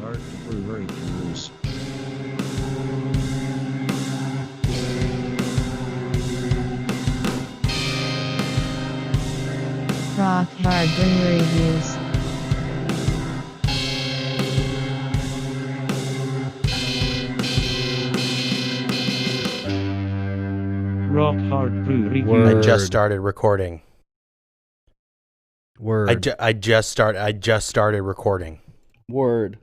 HARD BREW REVIEWS. Rock Hard Brew Reviews. Rock Hard Brew Reviews. Word. I just started recording. Word. I just started recording. Word.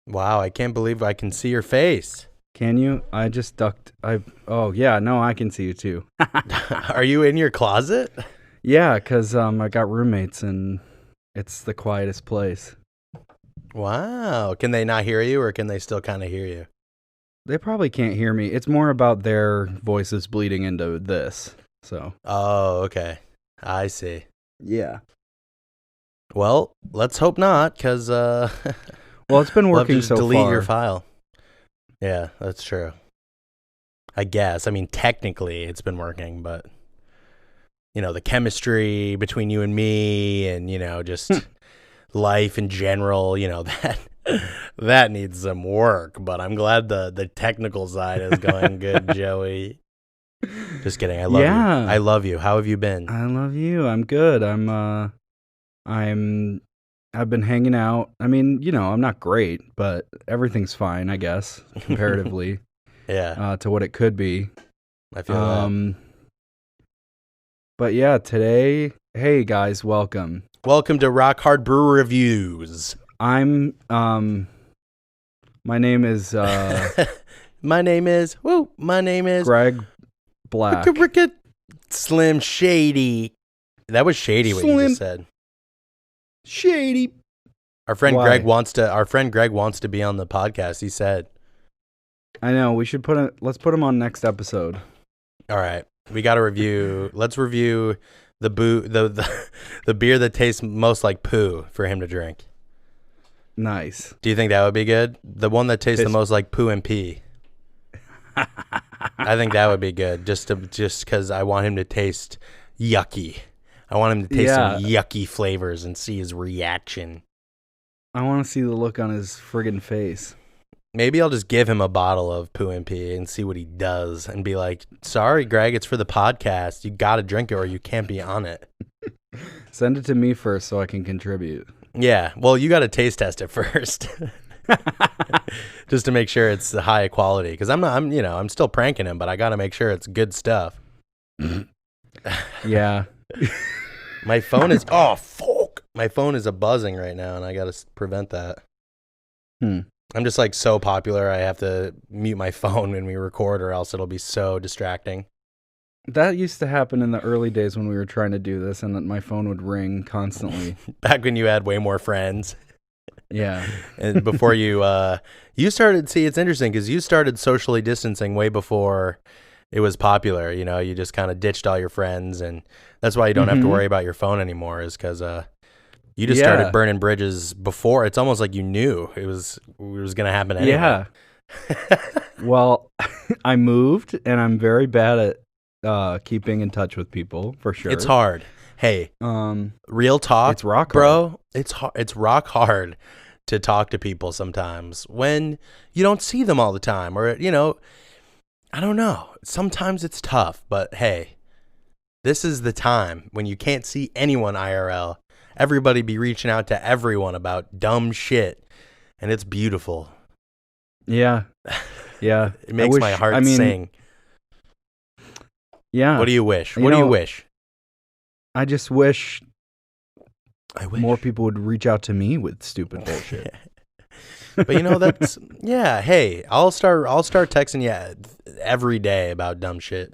Wow, I can't believe I can see your face. Can you? I just ducked. Oh yeah, no, I can see you too. Are you in your closet? Yeah, cause I got roommates and it's the quietest place. Wow. Can they not hear you, or can they still kind of hear you? They probably can't hear me. It's more about their voices bleeding into this. So. Oh, okay. I see. Yeah. Well, let's hope not, because Well, it's been we'll have to working just so delete far. your file. Yeah, that's true. I guess. I mean, technically, it's been working, but the chemistry between you and me, and just life in general, that needs some work. But I'm glad the technical side is going good, Joey. Just kidding. I love you. I love you. How have you been? I love you. I'm good. I've been hanging out. I mean, I'm not great, but everything's fine, I guess, comparatively. Yeah. To what it could be. I feel that. But yeah, today, hey guys, welcome. Welcome to Rock Hard Brew Reviews. My name is My name is Greg Black. Slim Shady. That was shady what you Slim just said. Shady. Our friend Why? Greg wants to be on the podcast, he said. I know, we should let's put him on next episode. All right. We got to review. Let's review the beer that tastes most like poo for him to drink. Nice. Do you think that would be good? The one that tastes the most like poo and pee. I think that would be good. Just because I want him to taste yucky. I want him to taste some yucky flavors and see his reaction. I want to see the look on his friggin' face. Maybe I'll just give him a bottle of poo and pee and see what he does and be like, sorry, Greg, it's for the podcast. You got to drink it or you can't be on it. Send it to me first so I can contribute. Yeah. Well, you got to taste test it first. Just to make sure it's high quality. Because I'm still pranking him, but I got to make sure it's good stuff. Yeah. My phone is, oh, fuck. My phone is buzzing right now and I got to prevent that. I'm just like so popular, I have to mute my phone when we record or else it'll be so distracting. That used to happen in the early days when we were trying to do this and that my phone would ring constantly. Back when you had way more friends. Yeah. And before you started, see, it's interesting because you started socially distancing way before it was popular. You just kind of ditched all your friends, and that's why you don't have to worry about your phone anymore, is because you just started burning bridges before. It's almost like you knew it was going to happen anyway. Yeah. Well, I moved, and I'm very bad at keeping in touch with people, for sure. It's hard. Hey, real talk, it's rock bro. It's rock hard to talk to people sometimes when you don't see them all the time, or I don't know. Sometimes it's tough, but hey, this is the time when you can't see anyone IRL. Everybody be reaching out to everyone about dumb shit, and it's beautiful. Yeah. Yeah. It makes my heart sing. Yeah. What do you wish? What do you wish? I just wish more people would reach out to me with stupid bullshit. But that's yeah. Hey, I'll start texting you every day about dumb shit.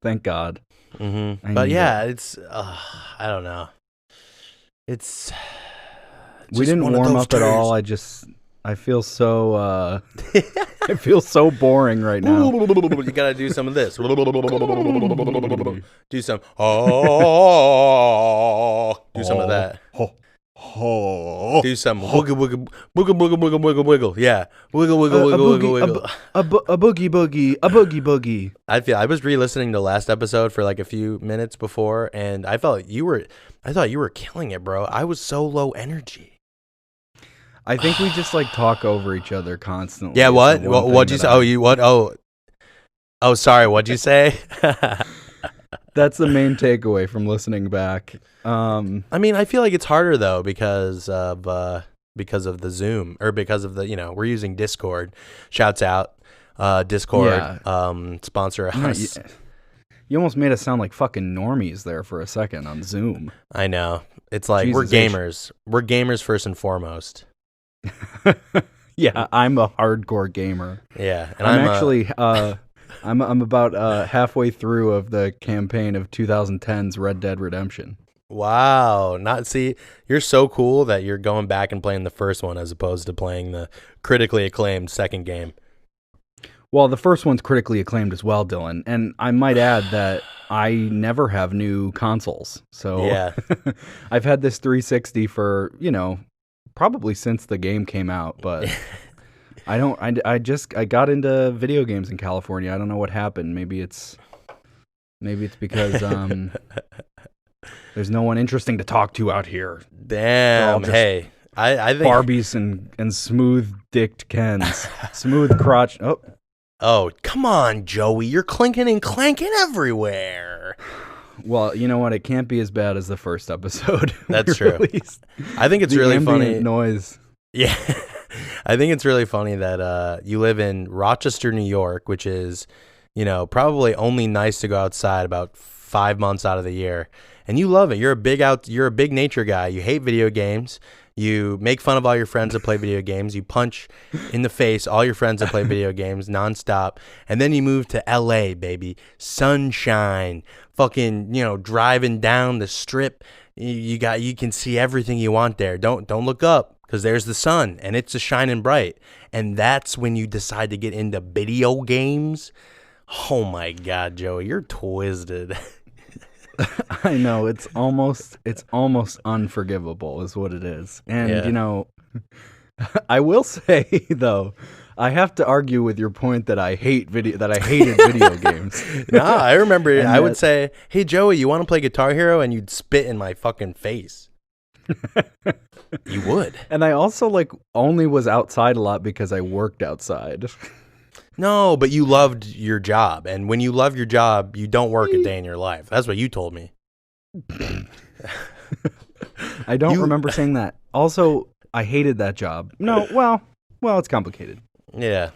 Thank God. Mm-hmm. But yeah, it's I don't know. It's we didn't warm up at all. I feel so I feel so boring right now. You gotta do some of this. Do some do some of that. Do some wiggle. Yeah, wiggle. A boogie. I was re-listening to last episode for like a few minutes before, and I thought you were killing it, bro. I was so low energy. I think we just like talk over each other constantly. Yeah, is what? the one What'd thing you say? that Oh, you what? Oh, sorry. What'd you say? That's the main takeaway from listening back. I mean, I feel like it's harder though because of the Zoom or because of the we're using Discord. Shouts out, Discord. Yeah. Sponsor No, us. you almost made us sound like fucking normies there for a second on Zoom. I know. It's like Jesus we're gamers. We're gamers first and foremost. Yeah, I'm a hardcore gamer. Yeah, and I'm actually I'm about halfway through of the campaign of 2010's Red Dead Redemption. Wow. You're so cool that you're going back and playing the first one as opposed to playing the critically acclaimed second game. Well, the first one's critically acclaimed as well, Dylan. And I might add that I never have new consoles. So Yeah. I've had this 360 for, probably since the game came out, but I got into video games in California. I don't know what happened. Maybe it's because there's no one interesting to talk to out here. Damn. Hey, I think Barbies and smooth-dicked Kens. Smooth crotch. Oh, come on, Joey. You're clinking and clanking everywhere. Well, you know what? It can't be as bad as the first episode. That's true. Released. I think it's The really ambient funny. noise. Yeah. I think it's really funny that you live in Rochester, New York, which is, probably only nice to go outside about 5 months out of the year. And you love it. You're a big nature guy. You hate video games. You make fun of all your friends that play video games. You punch in the face all your friends that play video games nonstop. And then you move to LA, baby. Sunshine. Fucking, driving down the strip. You can see everything you want there. Don't look up because there's the sun and it's a shining bright. And that's when you decide to get into video games. Oh my God, Joey, you're twisted. I know it's almost unforgivable is what it is. And I will say though, I have to argue with your point that I hated video games. Nah, I remember And I would say, "Hey Joey, you want to play Guitar Hero?" and you'd spit in my fucking face. You would. And I also only was outside a lot because I worked outside. No, but you loved your job. And when you love your job, you don't work a day in your life. That's what you told me. I don't remember saying that. Also, I hated that job. No, well, it's complicated. Yeah.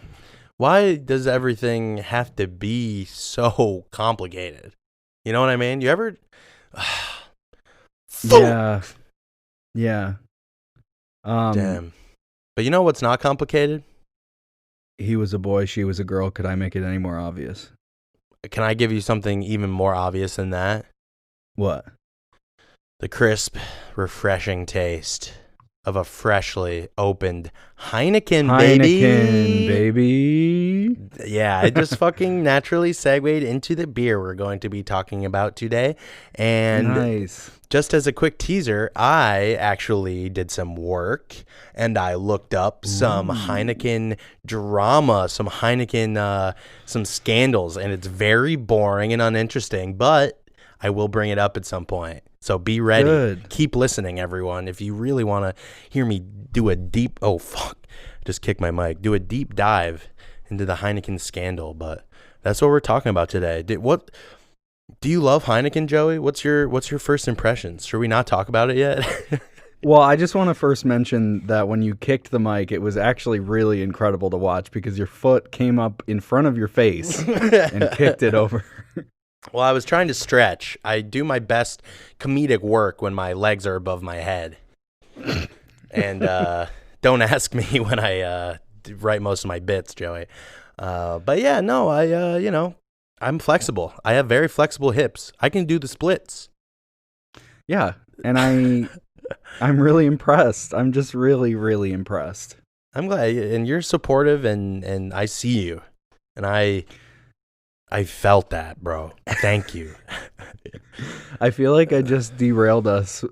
Why does everything have to be so complicated? You know what I mean? You ever... Yeah. Damn. But you know what's not complicated? He was a boy, she was a girl. Could I make it any more obvious? Can I give you something even more obvious than that? What? The crisp, refreshing taste of a freshly opened Heineken, baby. Yeah, I just fucking naturally segued into the beer we're going to be talking about today. And nice. Just as a quick teaser, I actually did some work and I looked up some Heineken drama, some Heineken, some scandals, and it's very boring and uninteresting, but I will bring it up at some point. So be ready. Good. Keep listening, everyone. If you really want to hear me do a deep, just kicked my mic, do a deep dive into the Heineken scandal, but that's what we're talking about today. Do you love Heineken, Joey? What's your first impressions? Should we not talk about it yet? Well, I just want to first mention that when you kicked the mic, it was actually really incredible to watch because your foot came up in front of your face and kicked it over. Well, I was trying to stretch. I do my best comedic work when my legs are above my head. And don't ask me when I write most of my bits, Joey. But yeah, no, I'm flexible. I have very flexible hips. I can do the splits. Yeah, and I'm really impressed. I'm just really, really impressed. I'm glad, and you're supportive, and I see you, and I felt that, bro. Thank you. I feel like I just derailed us,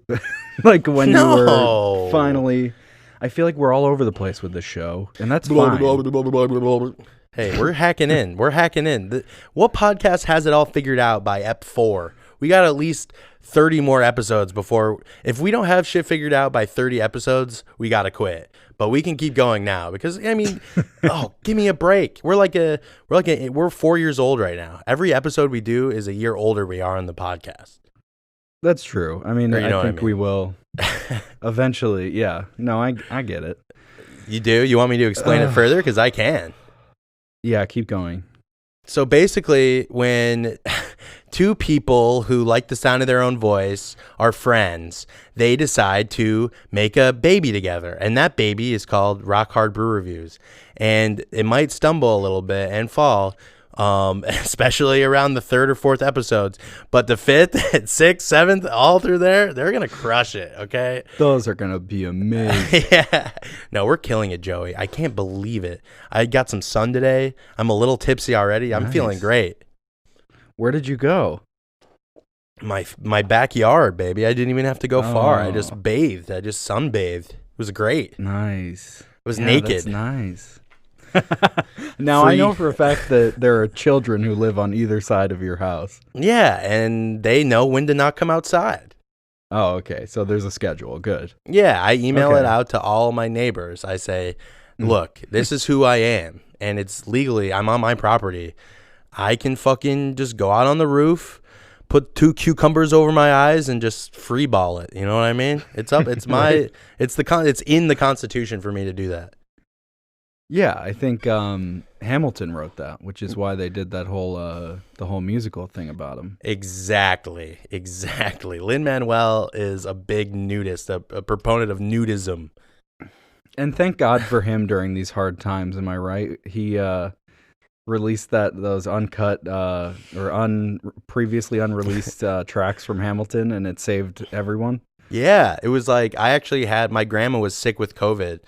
like when you were finally. I feel like we're all over the place with this show, and that's fine. Hey, we're hacking in. We're hacking in. What podcast has it all figured out by Ep 4? We got at least 30 more episodes before. If we don't have shit figured out by 30 episodes, we got to quit. But we can keep going now because, I mean, give me a break. We're 4 years old right now. Every episode we do is a year older we are on the podcast. That's true. I mean, I think I mean. we will eventually. Yeah. No, I get it. You do? You want me to explain it further? Because I can. Yeah, keep going. So basically, when two people who like the sound of their own voice are friends, they decide to make a baby together. And that baby is called Rock Hard Brew Reviews. And it might stumble a little bit and fall, especially around the 3rd or 4th episodes. But the 5th, 6th, 7th, all through there, they're going to crush it, okay? Those are going to be amazing. Yeah. No, we're killing it, Joey. I can't believe it. I got some sun today. I'm a little tipsy already. I'm feeling great. Where did you go? My backyard, baby. I didn't even have to go far. I just bathed. I just sunbathed. It was great. Nice. I was naked. That's nice. Now, I know for a fact that there are children who live on either side of your house. Yeah, and they know when to not come outside. Oh, okay. So there's a schedule. Good. Yeah, I email it out to all my neighbors. I say, look, this is who I am, and it's legally, I'm on my property. I can fucking just go out on the roof, put 2 cucumbers over my eyes, and just free ball it. You know what I mean? It's up. It's my. It's in the Constitution for me to do that. Yeah, I think Hamilton wrote that, which is why they did that whole the whole musical thing about him. Exactly. Lin-Manuel is a big nudist, a proponent of nudism. And thank God for him during these hard times. Am I right? He released those uncut or previously unreleased tracks from Hamilton, and it saved everyone. Yeah, it was like I actually had my grandma was sick with COVID.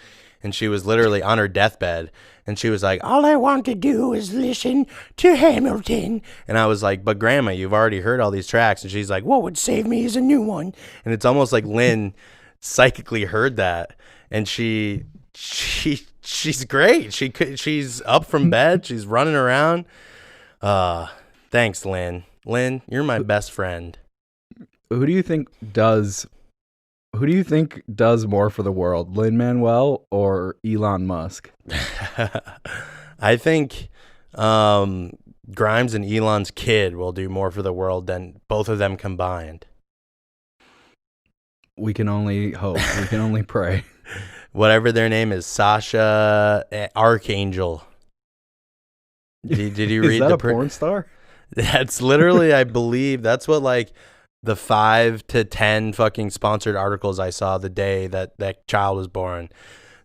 And she was literally on her deathbed. And she was like, all I want to do is listen to Hamilton. And I was like, but Grandma, you've already heard all these tracks. And she's like, what would save me is a new one. And it's almost like Lynn psychically heard that. And she's great. She's up from bed. She's running around. Thanks, Lynn. Lynn, you're my best friend. Who do you think does more for the world, Lin-Manuel or Elon Musk? I think Grimes and Elon's kid will do more for the world than both of them combined. We can only hope. We can only pray. Whatever their name is, Sasha Archangel. Did you read is that a porn star? That's literally, I believe, that's what like the 5 to 10 fucking sponsored articles I saw the day that child was born.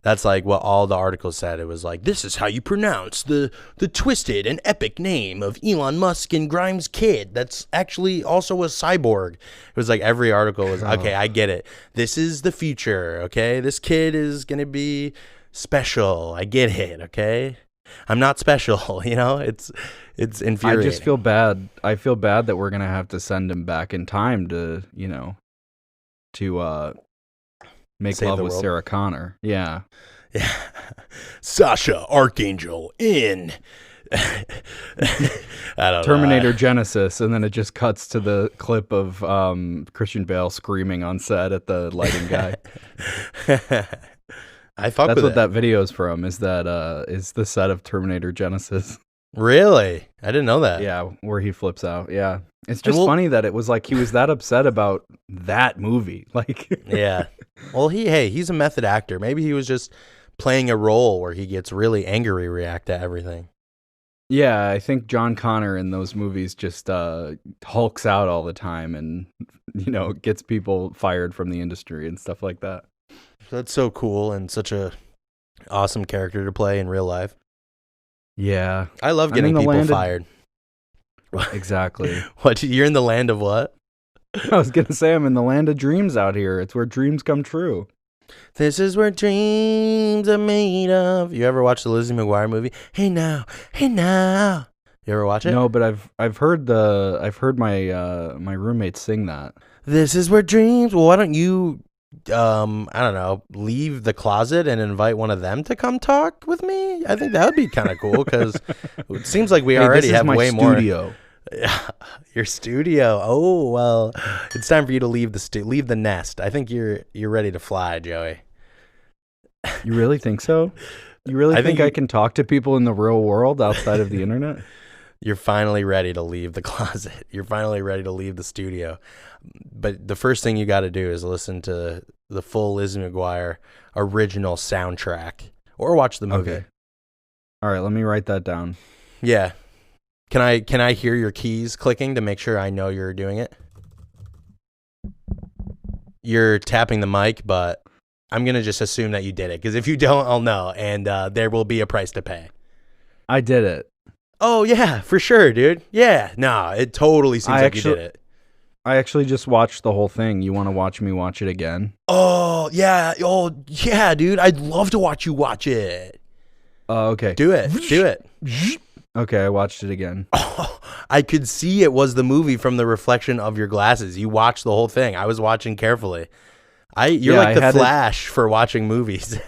That's like what all the articles said. It was like, this is how you pronounce the twisted and epic name of Elon Musk and Grimes' kid. That's actually also a cyborg. It was like every article was, okay, I get it. This is the future, okay? This kid is going to be special. I get it, okay? I'm not special, you know? It's infuriating. I just feel bad. I feel bad that we're going to have to send him back in time to, make Save love the with world. Sarah Connor. Yeah. Yeah. Sasha Archangel in I don't Terminator know. Genesis, and then it just cuts to the clip of Christian Bale screaming on set at the lighting guy. I fuck That's with what it. that video's from. Is the set of Terminator Genesis? Really? I didn't know that. Yeah, where he flips out. Yeah, it's just funny that it was like he was that upset about that movie. Like, Yeah. Well, he's a method actor. Maybe he was just playing a role where he gets really angry, react to everything. Yeah, I think John Connor in those movies just hulks out all the time and, gets people fired from the industry and stuff like that. That's so cool and such a awesome character to play in real life. Yeah. I love getting people fired. Exactly. What? You're in the land of what? I was going to say I'm in the land of dreams out here. It's where dreams come true. This is where dreams are made of. You ever watch the Lizzie McGuire movie? Hey now, hey now. You ever watch it? No, but I've heard my roommate sing that. This is where dreams. Well, why don't you I don't know, leave the closet and invite one of them to come talk with me? I think that would be kind of cool because it seems like we already have way more. Your studio. Oh well, it's time for you to leave leave the nest. I think you're ready to fly, Joey. You really think so? You really think I can talk to people in the real world outside of the internet? You're finally ready to leave the closet. You're finally ready to leave the studio. But the first thing you got to do is listen to the full Lizzie McGuire original soundtrack or watch the movie. Okay. All right, let me write that down. Yeah. Can I hear your keys clicking to make sure I know you're doing it? You're tapping the mic, but I'm going to just assume that you did it, because if you don't, I'll know, and there will be a price to pay. I did it. Oh, yeah, for sure, dude. Yeah, no, it totally seems like you did it. I actually just watched the whole thing. You want to watch me watch it again? Oh, yeah, dude. I'd love to watch you watch it. Okay. Do it. Okay, I watched it again. Oh, I could see it was the movie from the reflection of your glasses. You watched the whole thing. I was watching carefully. You're like the Flash for watching movies.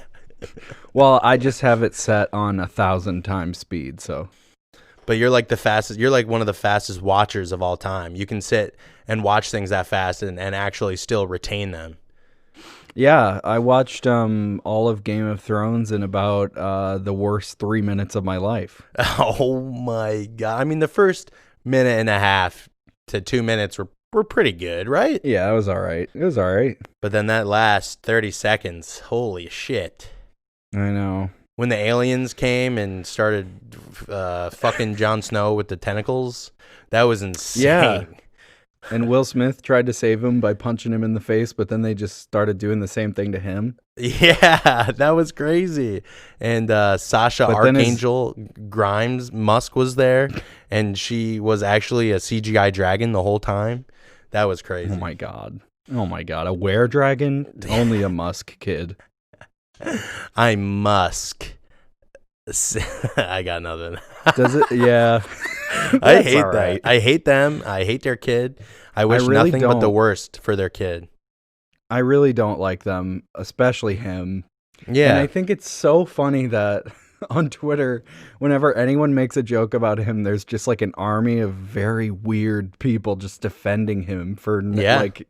Well, I just have it set on 1,000 times speed, so. But you're like the fastest. You're like one of the fastest watchers of all time. You can sit and watch things that fast and actually still retain them. Yeah, I watched all of Game of Thrones in about the worst 3 minutes of my life. Oh my God. I mean, the first minute and a half to 2 minutes were pretty good, right? Yeah, it was all right. But then that last 30 seconds, holy shit. I know. When the aliens came and started fucking Jon Snow with the tentacles, that was insane. Yeah. And Will Smith tried to save him by punching him in the face, but then they just started doing the same thing to him. Yeah, that was crazy. And Sasha Archangel Grimes Musk was there, and she was actually a CGI dragon the whole time. That was crazy. Oh my god. A were-dragon? Only a Musk kid. I'm Musk. I got nothing. Does it? Yeah. I hate that. Right. I hate them. I hate their kid. I wish nothing but the worst for their kid. I really don't like them, especially him. Yeah. And I think it's so funny that on Twitter, whenever anyone makes a joke about him, there's just like an army of very weird people just defending him for like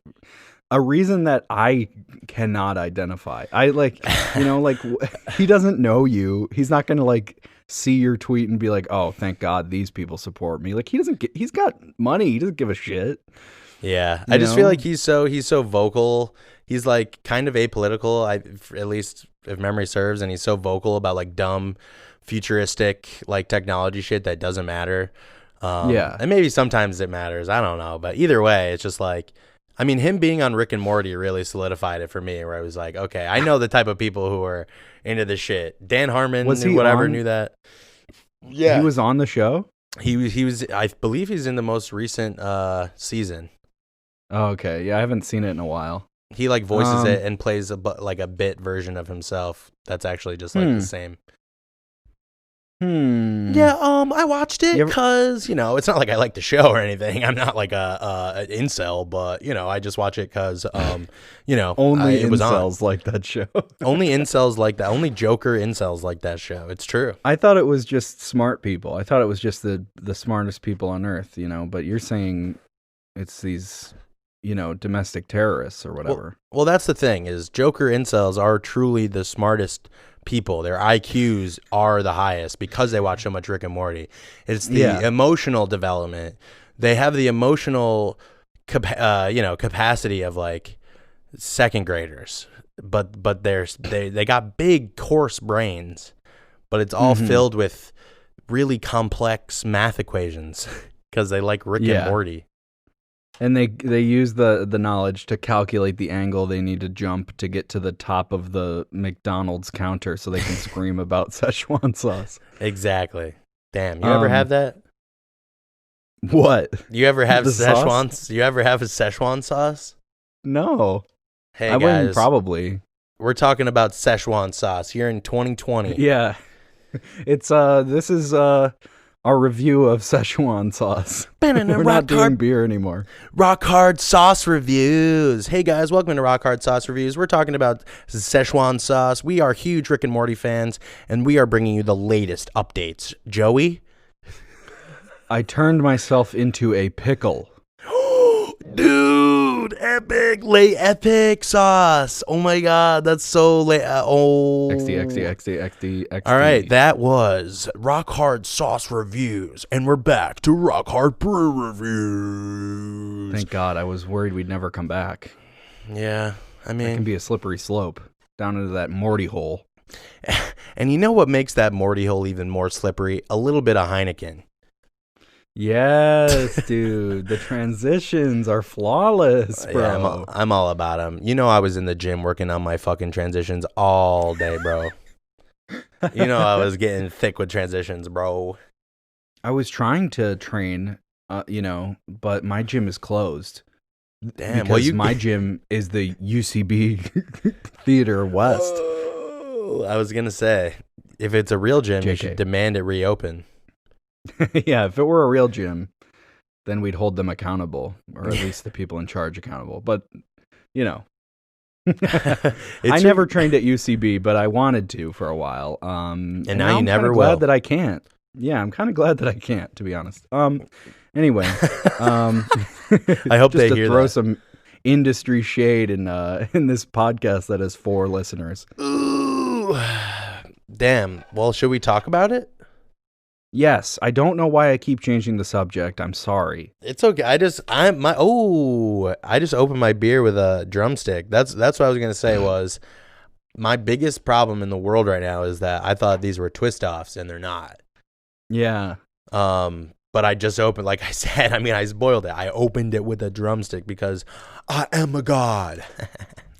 a reason that I cannot identify. He doesn't know you. He's not going to like see your tweet and be like, "Oh, thank God these people support me." Like he's got money. He doesn't give a shit. Yeah. I just feel like he's so vocal. He's like kind of apolitical, at least if memory serves, and he's so vocal about like dumb futuristic like technology shit that doesn't matter. And maybe sometimes it matters. I don't know, but either way, it's just like, I mean, him being on Rick and Morty really solidified it for me, where I was like, okay, I know the type of people who are into this shit. Dan Harmon, knew that. Yeah. He was on the show? He was, I believe he's in the most recent season. Oh, okay. Yeah, I haven't seen it in a while. He like voices it and plays a bit version of himself that's actually just like the same. Yeah, I watched it because, it's not like I like the show or anything. I'm not like an incel, but, I just watch it because, only incels like that show. Only incels like that. Only Joker incels like that show. It's true. I thought it was just smart people. I thought it was just the smartest people on earth, but you're saying it's these, domestic terrorists or whatever. Well, that's the thing is Joker incels are truly the smartest people. Their IQs are the highest because they watch so much Rick and Morty. It's the emotional development. They have the emotional capacity of like second graders, but they got big coarse brains, but it's all filled with really complex math equations because they like Rick and Morty. And they use the knowledge to calculate the angle they need to jump to get to the top of the McDonald's counter so they can scream about Szechuan sauce. Exactly. Damn. You ever have that? What? You ever have Szechuan? Sauce? You ever have a Szechuan sauce? No. Hey, I guys. Wouldn't probably. We're talking about Szechuan sauce here in 2020. Yeah. It's this is our review of Szechuan sauce. We're not doing beer anymore. Rock Hard Sauce Reviews. Hey guys, welcome to Rock Hard Sauce Reviews. We're talking about Szechuan sauce. We are huge Rick and Morty fans, and we are bringing you the latest updates. Joey? I turned myself into a pickle. Dude, epic, lay epic sauce. Oh my god, that's so late. XD. All right, that was Rock Hard Sauce Reviews, and we're back to Rock Hard Brew Reviews. Thank God, I was worried we'd never come back. Yeah, I mean, it can be a slippery slope down into that Morty hole. And you know what makes that Morty hole even more slippery? A little bit of Heineken. Yes, dude. The transitions are flawless, bro. Yeah, I'm all about them. You know, I was in the gym working on my fucking transitions all day, bro. You know, I was getting thick with transitions, bro. I was trying to train, but my gym is closed. Damn. Because my gym is the UCB Theater West. Oh, I was going to say, if it's a real gym, you should demand it reopen. Yeah, if it were a real gym, then we'd hold them accountable, or at least the people in charge accountable. But, I never trained at UCB, but I wanted to for a while. And now you never will. I'm glad that I can't. Yeah, I'm kind of glad that I can't, to be honest. Anyway, I hope they hear throw that. some industry shade in this podcast that has 4 listeners. Ooh, damn. Well, should we talk about it? Yes, I don't know why I keep changing the subject. I'm sorry. It's okay. I just opened my beer with a drumstick. That's what I was gonna say was my biggest problem in the world right now is that I thought these were twist offs and they're not. Yeah. But I just opened, like I said, I spoiled it. I opened it with a drumstick because I am a god.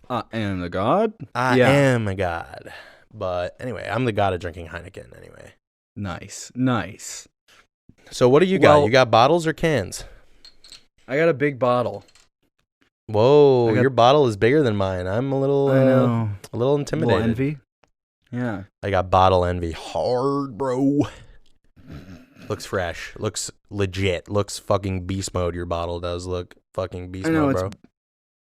I am a god? I am a god. But anyway, I'm the god of drinking Heineken anyway. Nice. So what do you got? You got bottles or cans? I got a big bottle. Whoa, your bottle is bigger than mine. I'm a little intimidated. A little envy? Yeah. I got bottle envy. Hard, bro. Looks fresh. Looks legit. Looks fucking beast mode. Your bottle does look fucking beast mode, bro.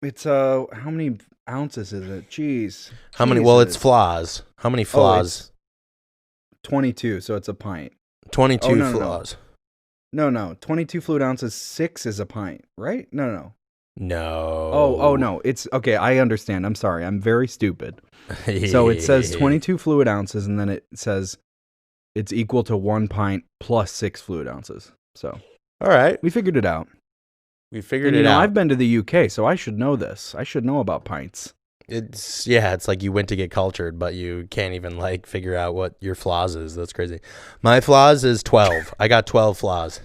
It's how many ounces is it? Jeez. How many? Well, it's flaws. How many flaws? 22, so it's a pint. 22 flaws. No. 22 fluid ounces, 6 is a pint, right? No. No. Oh, no. It's okay. I understand. I'm sorry. I'm very stupid. So it says 22 fluid ounces, and then it says it's equal to 1 pint plus 6 fluid ounces. So, all right, we figured it out. I've been to the UK, so I should know this. I should know about pints. It's like you went to get cultured, but you can't even figure out what your flaws is. That's crazy. My flaws is 12. I got 12 flaws.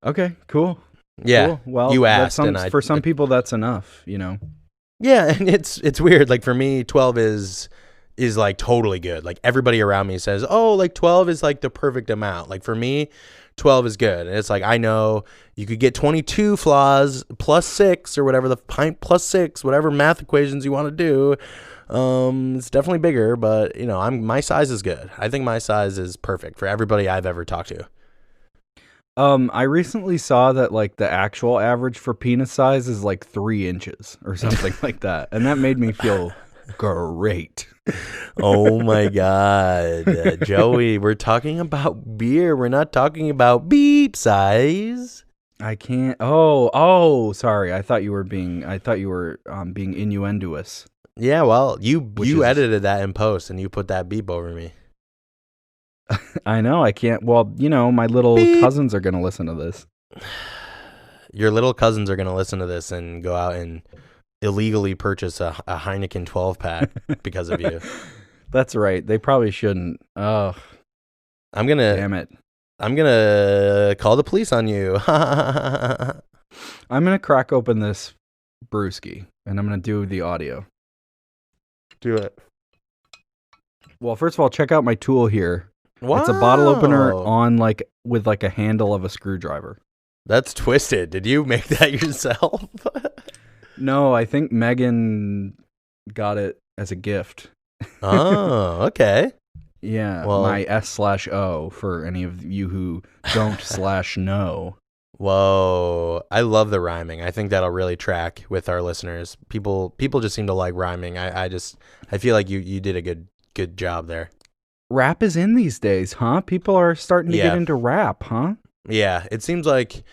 Okay, cool. Yeah. Cool. Well, you asked, for some people that's enough, Yeah, and it's weird. Like for me, 12 is totally good. Like everybody around me says, "Oh, 12 is the perfect amount." Like for me, 12 is good. And it's I know you could get 22 flaws plus 6 or whatever, the pint plus 6, whatever math equations you want to do. It's definitely bigger, but my size is good. I think my size is perfect for everybody I've ever talked to. I recently saw that the actual average for penis size is 3 inches or something like that. And that made me feel great. Oh my God, Joey, we're talking about beer. We're not talking about beep size. I can't. Oh, sorry. I thought you were being innuendoous. Yeah, well, you edited that in post and you put that beep over me. I know. I can't. Well, my little cousins are going to listen to this. Your little cousins are going to listen to this and go out and illegally purchase a Heineken 12 pack because of you. That's right. They probably shouldn't. Oh, damn it. I'm gonna call the police on you. I'm gonna crack open this brewski and I'm gonna do the audio. Do it. Well, first of all, check out my tool here. Wow. It's a bottle opener on with a handle of a screwdriver. That's twisted. Did you make that yourself? No, I think Megan got it as a gift. Oh, okay. Yeah, well, my S/O for any of you who don't /know. Whoa, I love the rhyming. I think that'll really track with our listeners. People just seem to like rhyming. I feel like you did a good job there. Rap is in these days, huh? People are starting to get into rap, huh? Yeah, it seems like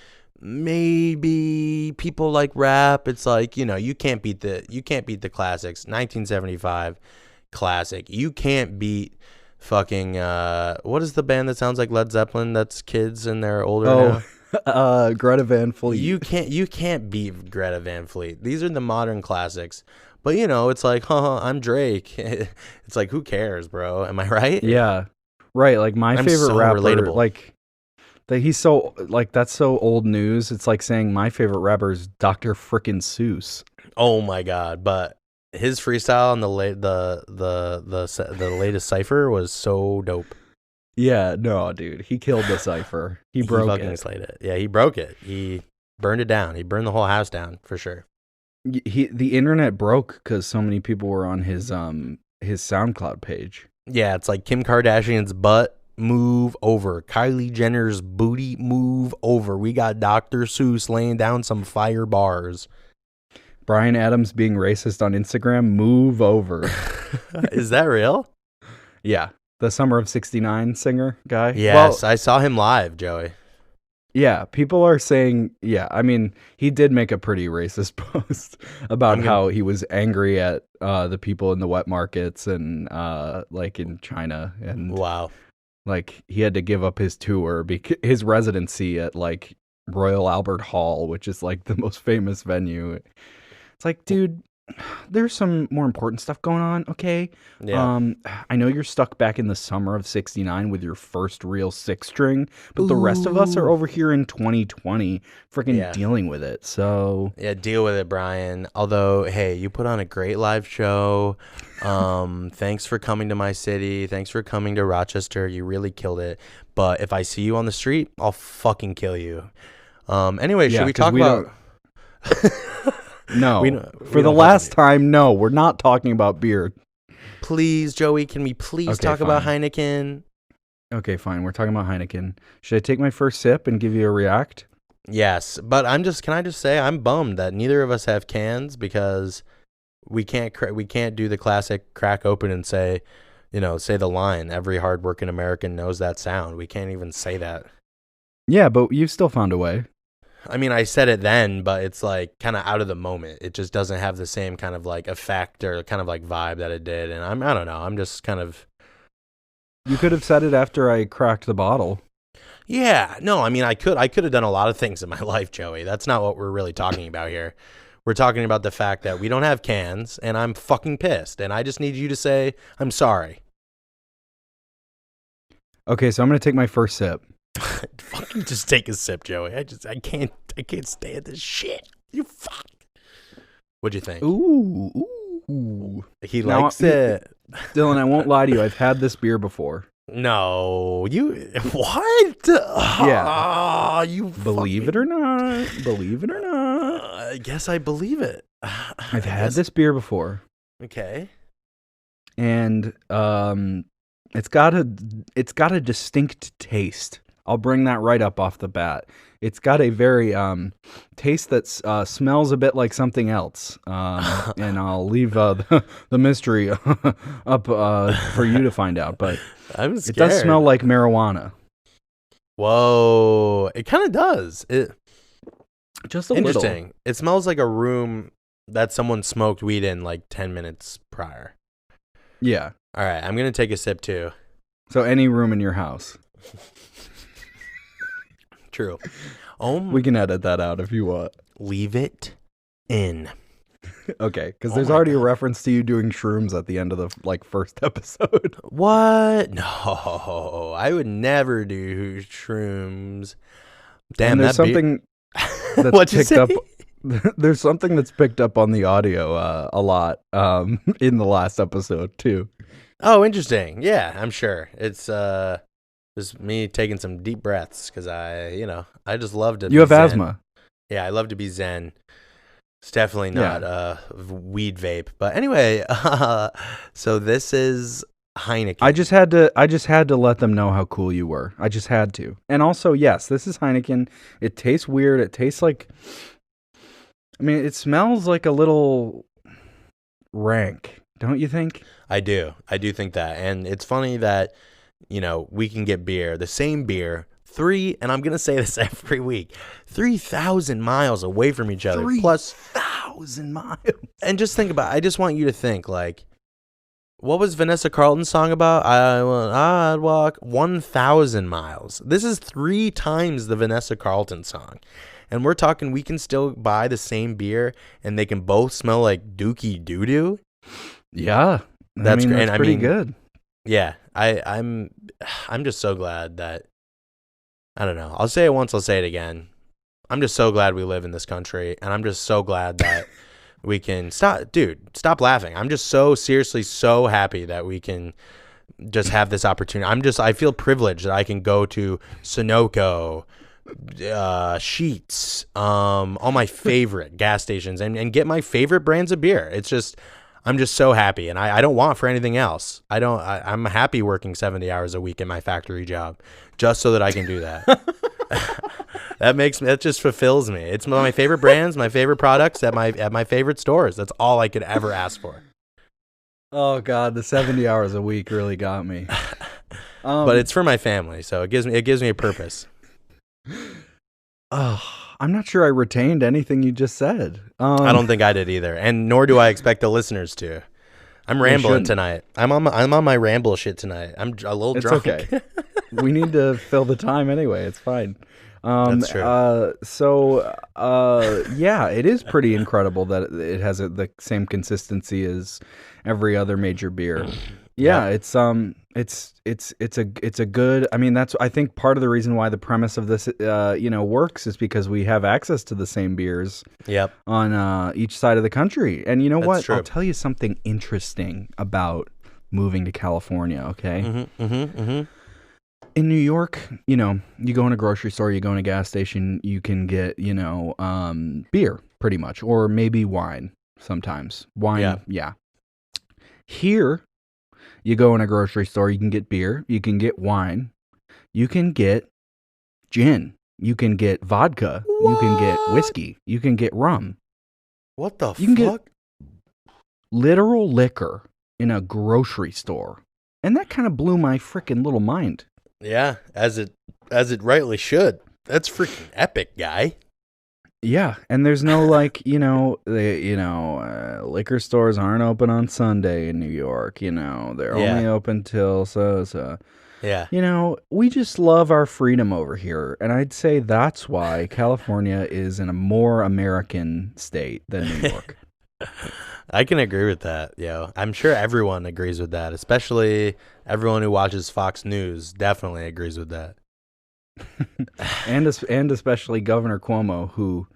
maybe people like rap. It's like, you can't beat the classics. 1975 classic. You can't beat fucking what is the band that sounds like Led Zeppelin that's kids and they're older now? Greta Van Fleet. You can't beat Greta Van Fleet. These are the modern classics. But it's like, I'm Drake. It's like, who cares, bro? Am I right? Yeah. Right, like my I'm favorite so rapper, relatable. like he's so like that's so old news. It's like saying my favorite rapper is Dr. Frickin' Seuss. Oh my god! But his freestyle on the latest cipher was so dope. Yeah, no, dude, he killed the cipher. He broke fucking it. slayed it. Yeah, he broke it. He burned it down. He burned the whole house down for sure. The internet broke because so many people were on his SoundCloud page. Yeah, it's like Kim Kardashian's butt. Move over. Kylie Jenner's booty. Move over. We got Dr. Seuss laying down some fire bars. Bryan Adams being racist on Instagram. Move over. Is that real? Yeah. The Summer of 69 singer guy. Yes, I saw him live, Joey. Yeah, people are saying, I mean, he did make a pretty racist post about how he was angry at the people in the wet markets and like in China. And wow. Like he had to give up his tour, his residency at like Royal Albert Hall, which is like the most famous venue. It's like, dude, there's some more important stuff going on, okay? Yeah. I know you're stuck back in the summer of 69 with your first real 6-string, but the rest of us are over here in 2020 freaking dealing with it. So yeah, deal with it, Brian. Although, hey, you put on a great live show. Thanks for coming to my city. Thanks for coming to Rochester. You really killed it. But if I see you on the street, I'll fucking kill you. Anyway, should we talk about No, for the last time, no, we're not talking about beer. Please, Joey, can we please talk about Heineken? Okay, fine. We're talking about Heineken. Should I take my first sip and give you a react? Yes, but can I just say I'm bummed that neither of us have cans because we can't do the classic crack open and say the line. Every hardworking American knows that sound. We can't even say that. Yeah, but you still found a way. I mean, I said it then, but it's like kind of out of the moment. It just doesn't have the same kind of like effect or kind of like vibe that it did. And I don't know. I'm just kind of. You could have said it after I cracked the bottle. Yeah, no, I mean, I could have done a lot of things in my life, Joey. That's not what we're really talking about here. We're talking about the fact that we don't have cans and I'm fucking pissed. And I just need you to say, I'm sorry. Okay, so I'm going to take my first sip. Fucking just take a sip, Joey. I can't stand this shit. You fuck. What'd you think? Ooh. He likes it. Dylan, I won't lie to you. I've had this beer before. No, you what? Yeah. You believe it or not. I guess I believe it. I've had this beer before. Okay. And it's got a distinct taste. I'll bring that right up off the bat. It's got a very taste that smells a bit like something else, and I'll leave the mystery up for you to find out. But I'm scared. It does smell like marijuana. Whoa! It kind of does. It just a interesting. little. It smells like a room that someone smoked weed in like 10 minutes prior. Yeah. All right, I'm gonna take a sip too. So any room in your house. True. We can edit that out if you want. Leave it in. Okay, because there's already a reference to you doing shrooms at the end of the first episode. What? No, I would never do shrooms. Damn, and there's something that's picked up. There's something that's picked up on the audio a lot in the last episode too. Oh, interesting. Yeah, I'm sure it's just me taking some deep breaths because I just love to. You have zen. asthma. Yeah, I love to be zen. It's definitely not weed vape, but anyway. So this is Heineken. I just had to let them know how cool you were. I just had to. And also, yes, this is Heineken. It tastes weird. It tastes like. I mean, it smells like a little rank, don't you think? I do think that. And it's funny that, we can get beer, the same beer, and I'm going to say this every week, 3,000 miles away from each other. 3,000 miles. And just think about it. I just want you to think, like, what was Vanessa Carlton's song about? I'd walk 1,000 miles. This is 3 times the Vanessa Carlton song. And we're talking we can still buy the same beer and they can both smell like dookie doo-doo. Yeah. That's great. That's pretty good. Yeah. I'm just so glad that, I don't know. I'll say it once, I'll say it again. I'm just so glad we live in this country, and I'm just so glad that we can stop laughing. I'm just so seriously so happy that we can just have this opportunity. I feel privileged that I can go to Sunoco, Sheetz, all my favorite gas stations and get my favorite brands of beer. I'm just so happy, and I don't want for anything else. I'm happy working 70 hours a week in my factory job just so that I can do that. That just fulfills me. It's my favorite brands, my favorite products at my favorite stores. That's all I could ever ask for. Oh God, the 70 hours a week really got me. But it's for my family, so it gives me a purpose. Oh, I'm not sure I retained anything you just said. I don't think I did either, and nor do I expect the listeners to. I'm rambling tonight. I'm on my ramble shit tonight. I'm a little drunk. It's okay. We need to fill the time anyway. It's fine. That's true. Yeah, it is pretty incredible that it has the same consistency as every other major beer. Yeah, it's a good. I mean, I think part of the reason why the premise of this works is because we have access to the same beers. Yep. On each side of the country, and you know what? True. I'll tell you something interesting about moving to California. Okay. In New York, you go in a grocery store, you go in a gas station, you can get, beer pretty much, or maybe wine sometimes. Wine, yeah. Here, you go in a grocery store, you can get beer, you can get wine, you can get gin, you can get vodka, you can get whiskey, you can get rum. What the you can fuck? Get literal liquor in a grocery store. And that kind of blew my freaking little mind. Yeah, as it rightly should. That's freaking epic, guy. Yeah, and there's no liquor stores aren't open on Sunday in New York. They're only open till so. Yeah. We just love our freedom over here, and I'd say that's why California is in a more American state than New York. I can agree with that, yo. I'm sure everyone agrees with that, especially everyone who watches Fox News definitely agrees with that. and especially Governor Cuomo, who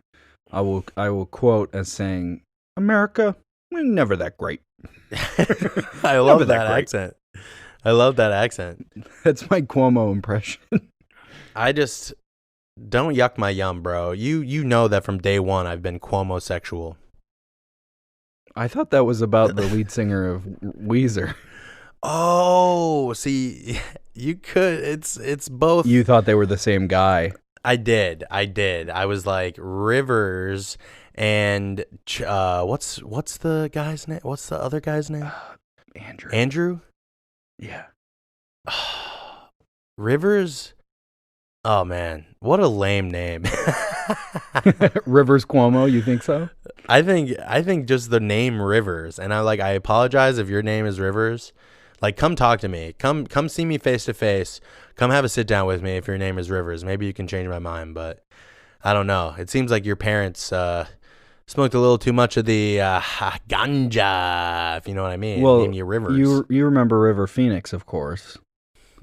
I will quote as saying, "America, we're never that great." I love that accent. I love that accent. That's my Cuomo impression. I just don't yuck my yum, bro. You know that from day one I've been Cuomo-sexual. I thought that was about the lead singer of Weezer. Oh, see, you could. It's both. You thought they were the same guy. I did. I was like Rivers and what's the guy's name? What's the other guy's name? Andrew? Yeah. Rivers? Oh man, what a lame name. Rivers Cuomo, you think so? I think just the name Rivers, and I apologize if your name is Rivers. Like, come talk to me. Come see me face to face. Come have a sit down with me if your name is Rivers. Maybe you can change my mind, but I don't know. It seems like your parents smoked a little too much of the ganja, if you know what I mean. Well, name you Rivers. You remember River Phoenix, of course.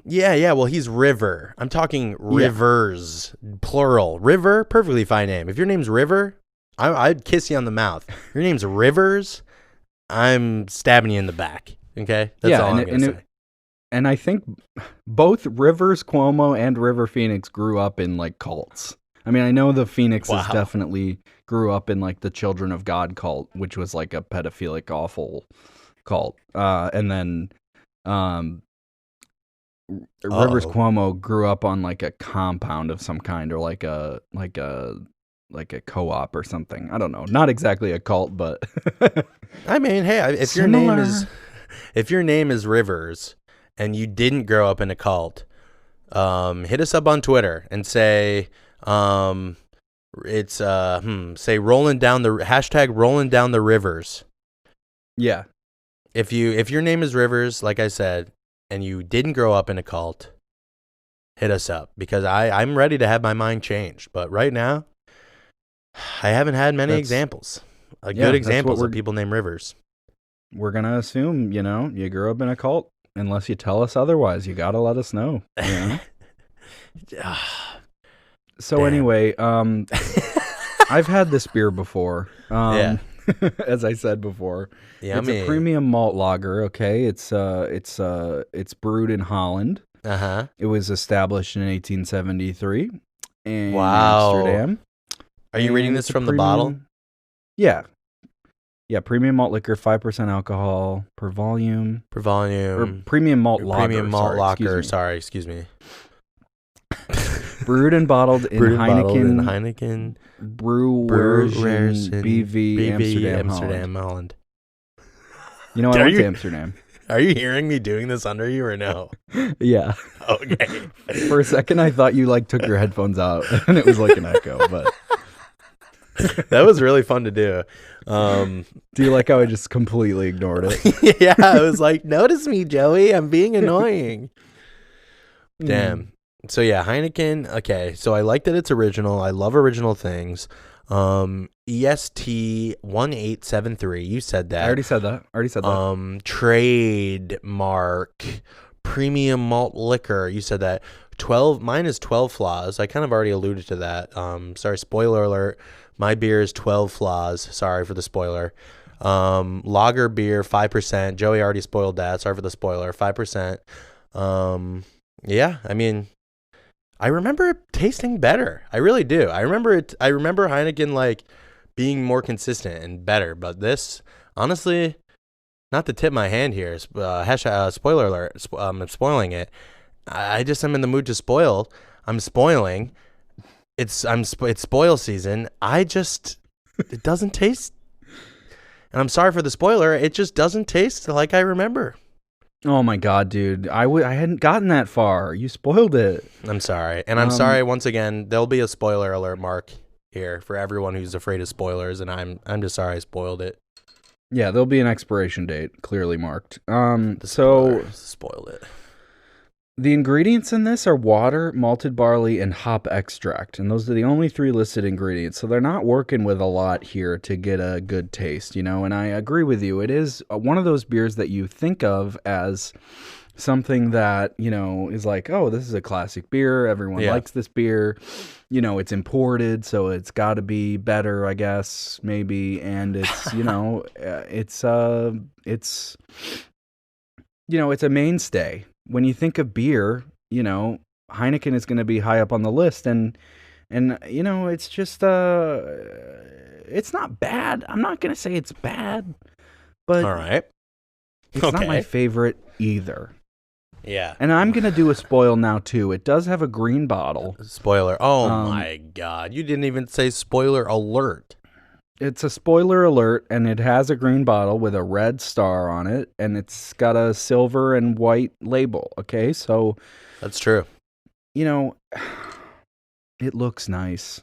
Yeah. Well, he's River. I'm talking Rivers, plural. River, perfectly fine name. If your name's River, I'd kiss you on the mouth. Your name's Rivers, I'm stabbing you in the back. Okay? That's all I'm going to say. And I think both Rivers Cuomo and River Phoenix grew up in, like, cults. I mean, I know the Phoenixes definitely grew up in, like, the Children of God cult, which was, like, a pedophilic, awful cult. And then Rivers Cuomo grew up on, like, a compound of some kind, or like a co-op or something. I don't know. Not exactly a cult, but I mean, hey, if your name is Rivers and you didn't grow up in a cult, hit us up on Twitter and say it's say rolling down the hashtag rolling down the rivers. Yeah. If your name is Rivers, like I said, and you didn't grow up in a cult, hit us up because I'm ready to have my mind changed. But right now, I haven't had many examples. Good examples of people named Rivers. We're going to assume, you grew up in a cult. Unless you tell us otherwise, you got to let us know. So Damn. Anyway, I've had this beer before. As I said before. Yummy. It's a premium malt lager, okay? It's brewed in Holland. Uh-huh. It was established in 1873 in Wow. Amsterdam. Are you reading this from the bottle? Yeah. Yeah, premium malt liquor, 5% alcohol per volume. Or premium malt lager. Premium malt lager. Sorry, excuse me. Brewed and bottled in Heineken Brewers BV Amsterdam, Holland. You know, I went to Amsterdam. Are you hearing me doing this under you or no? Yeah. Okay. For a second, I thought you took your headphones out and it was like an echo, but that was really fun to do. Do you like how I just completely ignored it? Yeah, I was like, notice me, Joey. I'm being annoying. Damn. So yeah, Heineken. Okay, so I like that it's original. I love original things. EST 1873. You said that. I already said that. Trademark premium malt liquor. You said that. 12. Mine is 12 flaws. I kind of already alluded to that. Sorry, spoiler alert. My beer is 12 flaws. Sorry for the spoiler. Lager beer 5%. Joey already spoiled that. Sorry for the spoiler. 5%. Yeah, I mean, I remember it tasting better. I really do. I remember Heineken being more consistent and better. But this, honestly, not to tip my hand here. Spoiler alert. I'm spoiling it. I just am in the mood to spoil. I'm spoiling. It's spoil season. It doesn't taste. And I'm sorry for the spoiler. It just doesn't taste like I remember. Oh my God, dude. I hadn't gotten that far. You spoiled it. I'm sorry. And I'm sorry once again. There'll be a spoiler alert mark here for everyone who's afraid of spoilers, and I'm just sorry I spoiled it. Yeah, there'll be an expiration date clearly marked. Spoiled it. The ingredients in this are water, malted barley, and hop extract. And those are the only 3 listed ingredients. So they're not working with a lot here to get a good taste, And I agree with you. It is one of those beers that you think of as something that, is like, oh, this is a classic beer. Everyone likes this beer. It's imported, so it's got to be better, I guess, maybe. And it's, it's a mainstay. When you think of beer, Heineken is going to be high up on the list, and it's just it's not bad. I'm not going to say it's bad, but all right, it's not my favorite either. Yeah, and I'm going to do a spoil now too. It does have a green bottle. Spoiler! Oh my God, you didn't even say spoiler alert. It's a spoiler alert, and it has a green bottle with a red star on it, and it's got a silver and white label, okay? So that's true. It looks nice.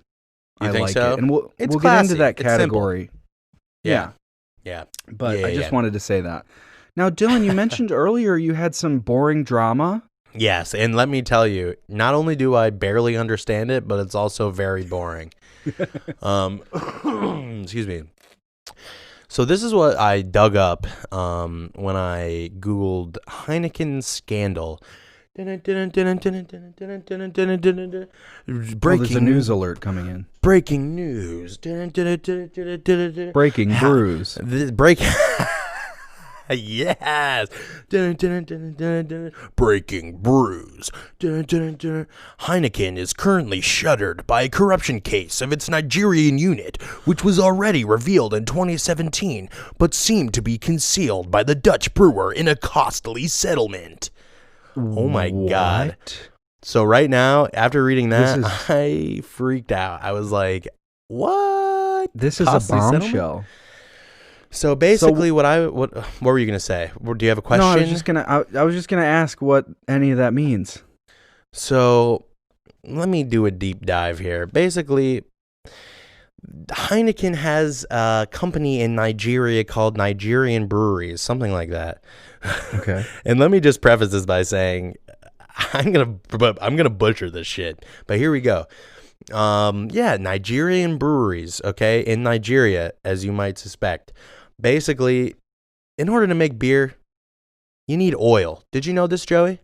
You I think like so? it. And we'll classy. Get into that category. Yeah. But I just wanted to say that. Now, Dylan, you mentioned earlier you had some boring drama. Yes, and let me tell you, not only do I barely understand it, but it's also very boring. Excuse me. So this is what I dug up when I Googled Heineken scandal. Breaking, there's a news alert coming in. Breaking news. Breaking brews. Yes. Breaking brews. Heineken is currently shuttered by a corruption case of its Nigerian unit, which was already revealed in 2017, but seemed to be concealed by the Dutch brewer in a costly settlement. Oh my God. So right now, after reading that, I freaked out. I was like, what? This is a bombshell. So basically, what were you gonna say? Do you have a question? No, I was just gonna ask what any of that means. So let me do a deep dive here. Basically, Heineken has a company in Nigeria called Nigerian Breweries, something like that. Okay. And let me just preface this by saying I'm gonna butcher this shit, but here we go. Nigerian breweries, okay, in Nigeria, as you might suspect. Basically, in order to make beer, you need oil. Did you know this, Joey?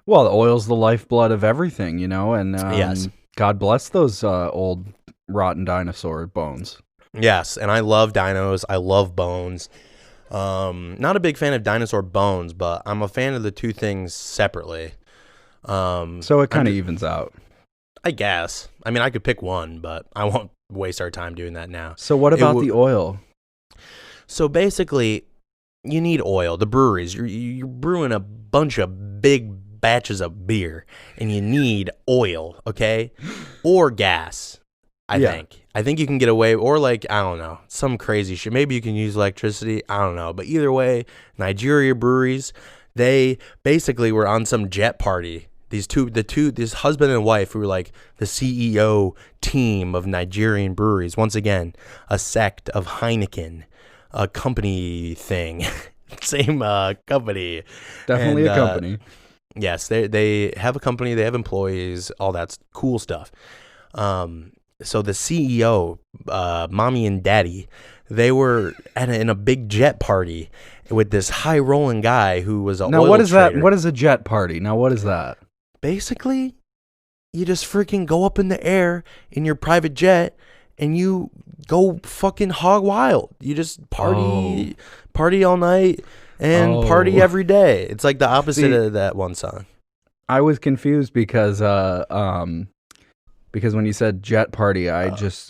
Well, the oil's the lifeblood of everything, and Yes. God bless those old rotten dinosaur bones. Yes, and I love dinos. I love bones. Not a big fan of dinosaur bones, but I'm a fan of the two things separately. So it kind of evens out. I guess. I mean, I could pick one, but I won't waste our time doing that now. So what about the oil? So basically, you need oil. The breweries, you're brewing a bunch of big batches of beer, and you need oil, okay? Or gas, I think. I think you can get away, or like, I don't know, some crazy shit. Maybe you can use electricity. I don't know. But either way, Nigeria breweries, they basically were on some jet party. This husband and wife who were like the CEO team of Nigerian breweries. Once again, a sect of Heineken, a company thing. Same company. Definitely a company. Yes, they have a company. They have employees. All that's cool stuff. So the CEO, mommy and daddy, they were in a big jet party with this high rolling guy who was an oil what is trader. that? What is a jet party? Now, what is that? Basically, you just freaking go up in the air in your private jet and you go fucking hog wild. You just party all night and party every day. It's like the opposite of that one song. I was confused because when you said jet party, I just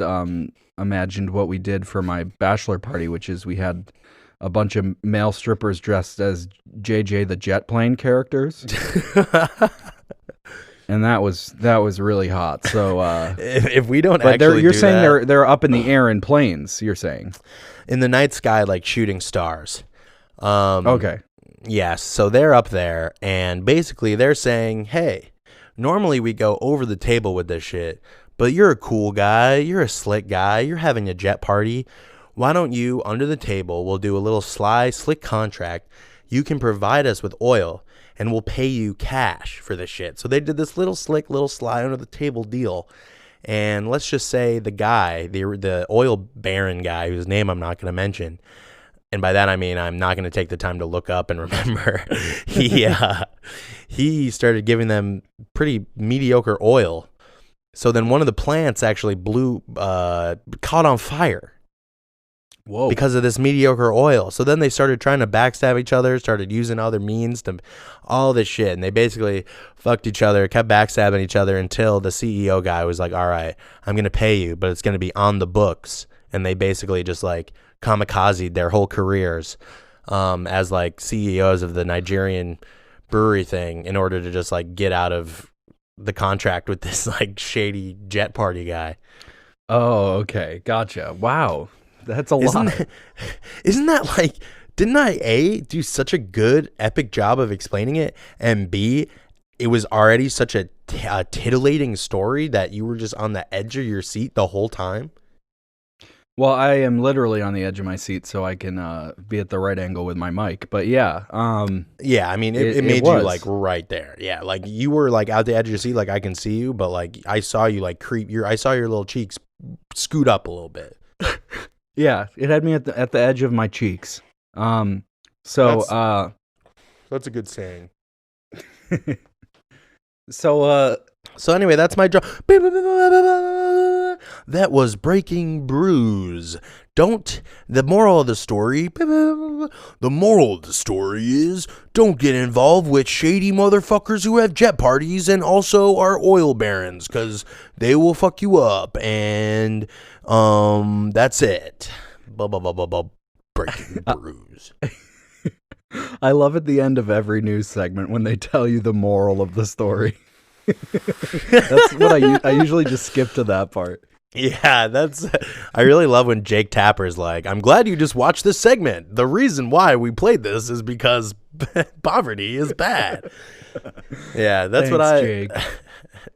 imagined what we did for my bachelor party, which is we had a bunch of male strippers dressed as JJ the jet plane characters. And that was really hot. So if we don't, but actually you're do saying that, they're up in the air in planes. You're saying in the night sky, like shooting stars. Okay. Yes, so they're up there, and basically they're saying, "Hey, normally we go over the table with this shit, but you're a cool guy, you're a slick guy, you're having a jet party. Why don't you, under the table, we'll do a little slick contract. You can provide us with oil, and we'll pay you cash for this shit." So they did this little sly under the table deal. And let's just say the guy, the oil baron guy, whose name I'm not going to mention, and by that I mean I'm not going to take the time to look up and remember, he started giving them pretty mediocre oil. So then one of the plants actually caught on fire. Whoa. Because of this mediocre oil. So then they started trying to backstab each other, started using other means to all this shit. And they basically fucked each other, kept backstabbing each other until the CEO guy was like, all right, I'm going to pay you, but it's going to be on the books. And they basically just like kamikazed their whole careers as like CEOs of the Nigerian brewery thing in order to just like get out of the contract with this like shady jet party guy. Oh, okay. Gotcha. Wow. That's a lot. Isn't that like, didn't I A, do such a good epic job of explaining it, and B, it was already such a titillating story that you were just on the edge of your seat the whole time? Well, I am literally on the edge of my seat, so I can be at the right angle with my mic. But yeah. Yeah, I mean, it made you like right there. Yeah, like you were like out the edge of your seat, like I can see you, but like I saw you like I saw your little cheeks scoot up a little bit. Yeah, it had me at the edge of my cheeks. So that's a good saying. So anyway, that's my job. That was Breaking Brews. The moral of the story is don't get involved with shady motherfuckers who have jet parties and also are oil barons, because they will fuck you up. And that's it. Breaking Brews. I love at the end of every news segment when they tell you the moral of the story. That's what I usually just skip to that part. Yeah, that's. I really love when Jake Tapper's like, "I'm glad you just watched this segment. The reason why we played this is because poverty is bad." Yeah, that's what Thanks, I.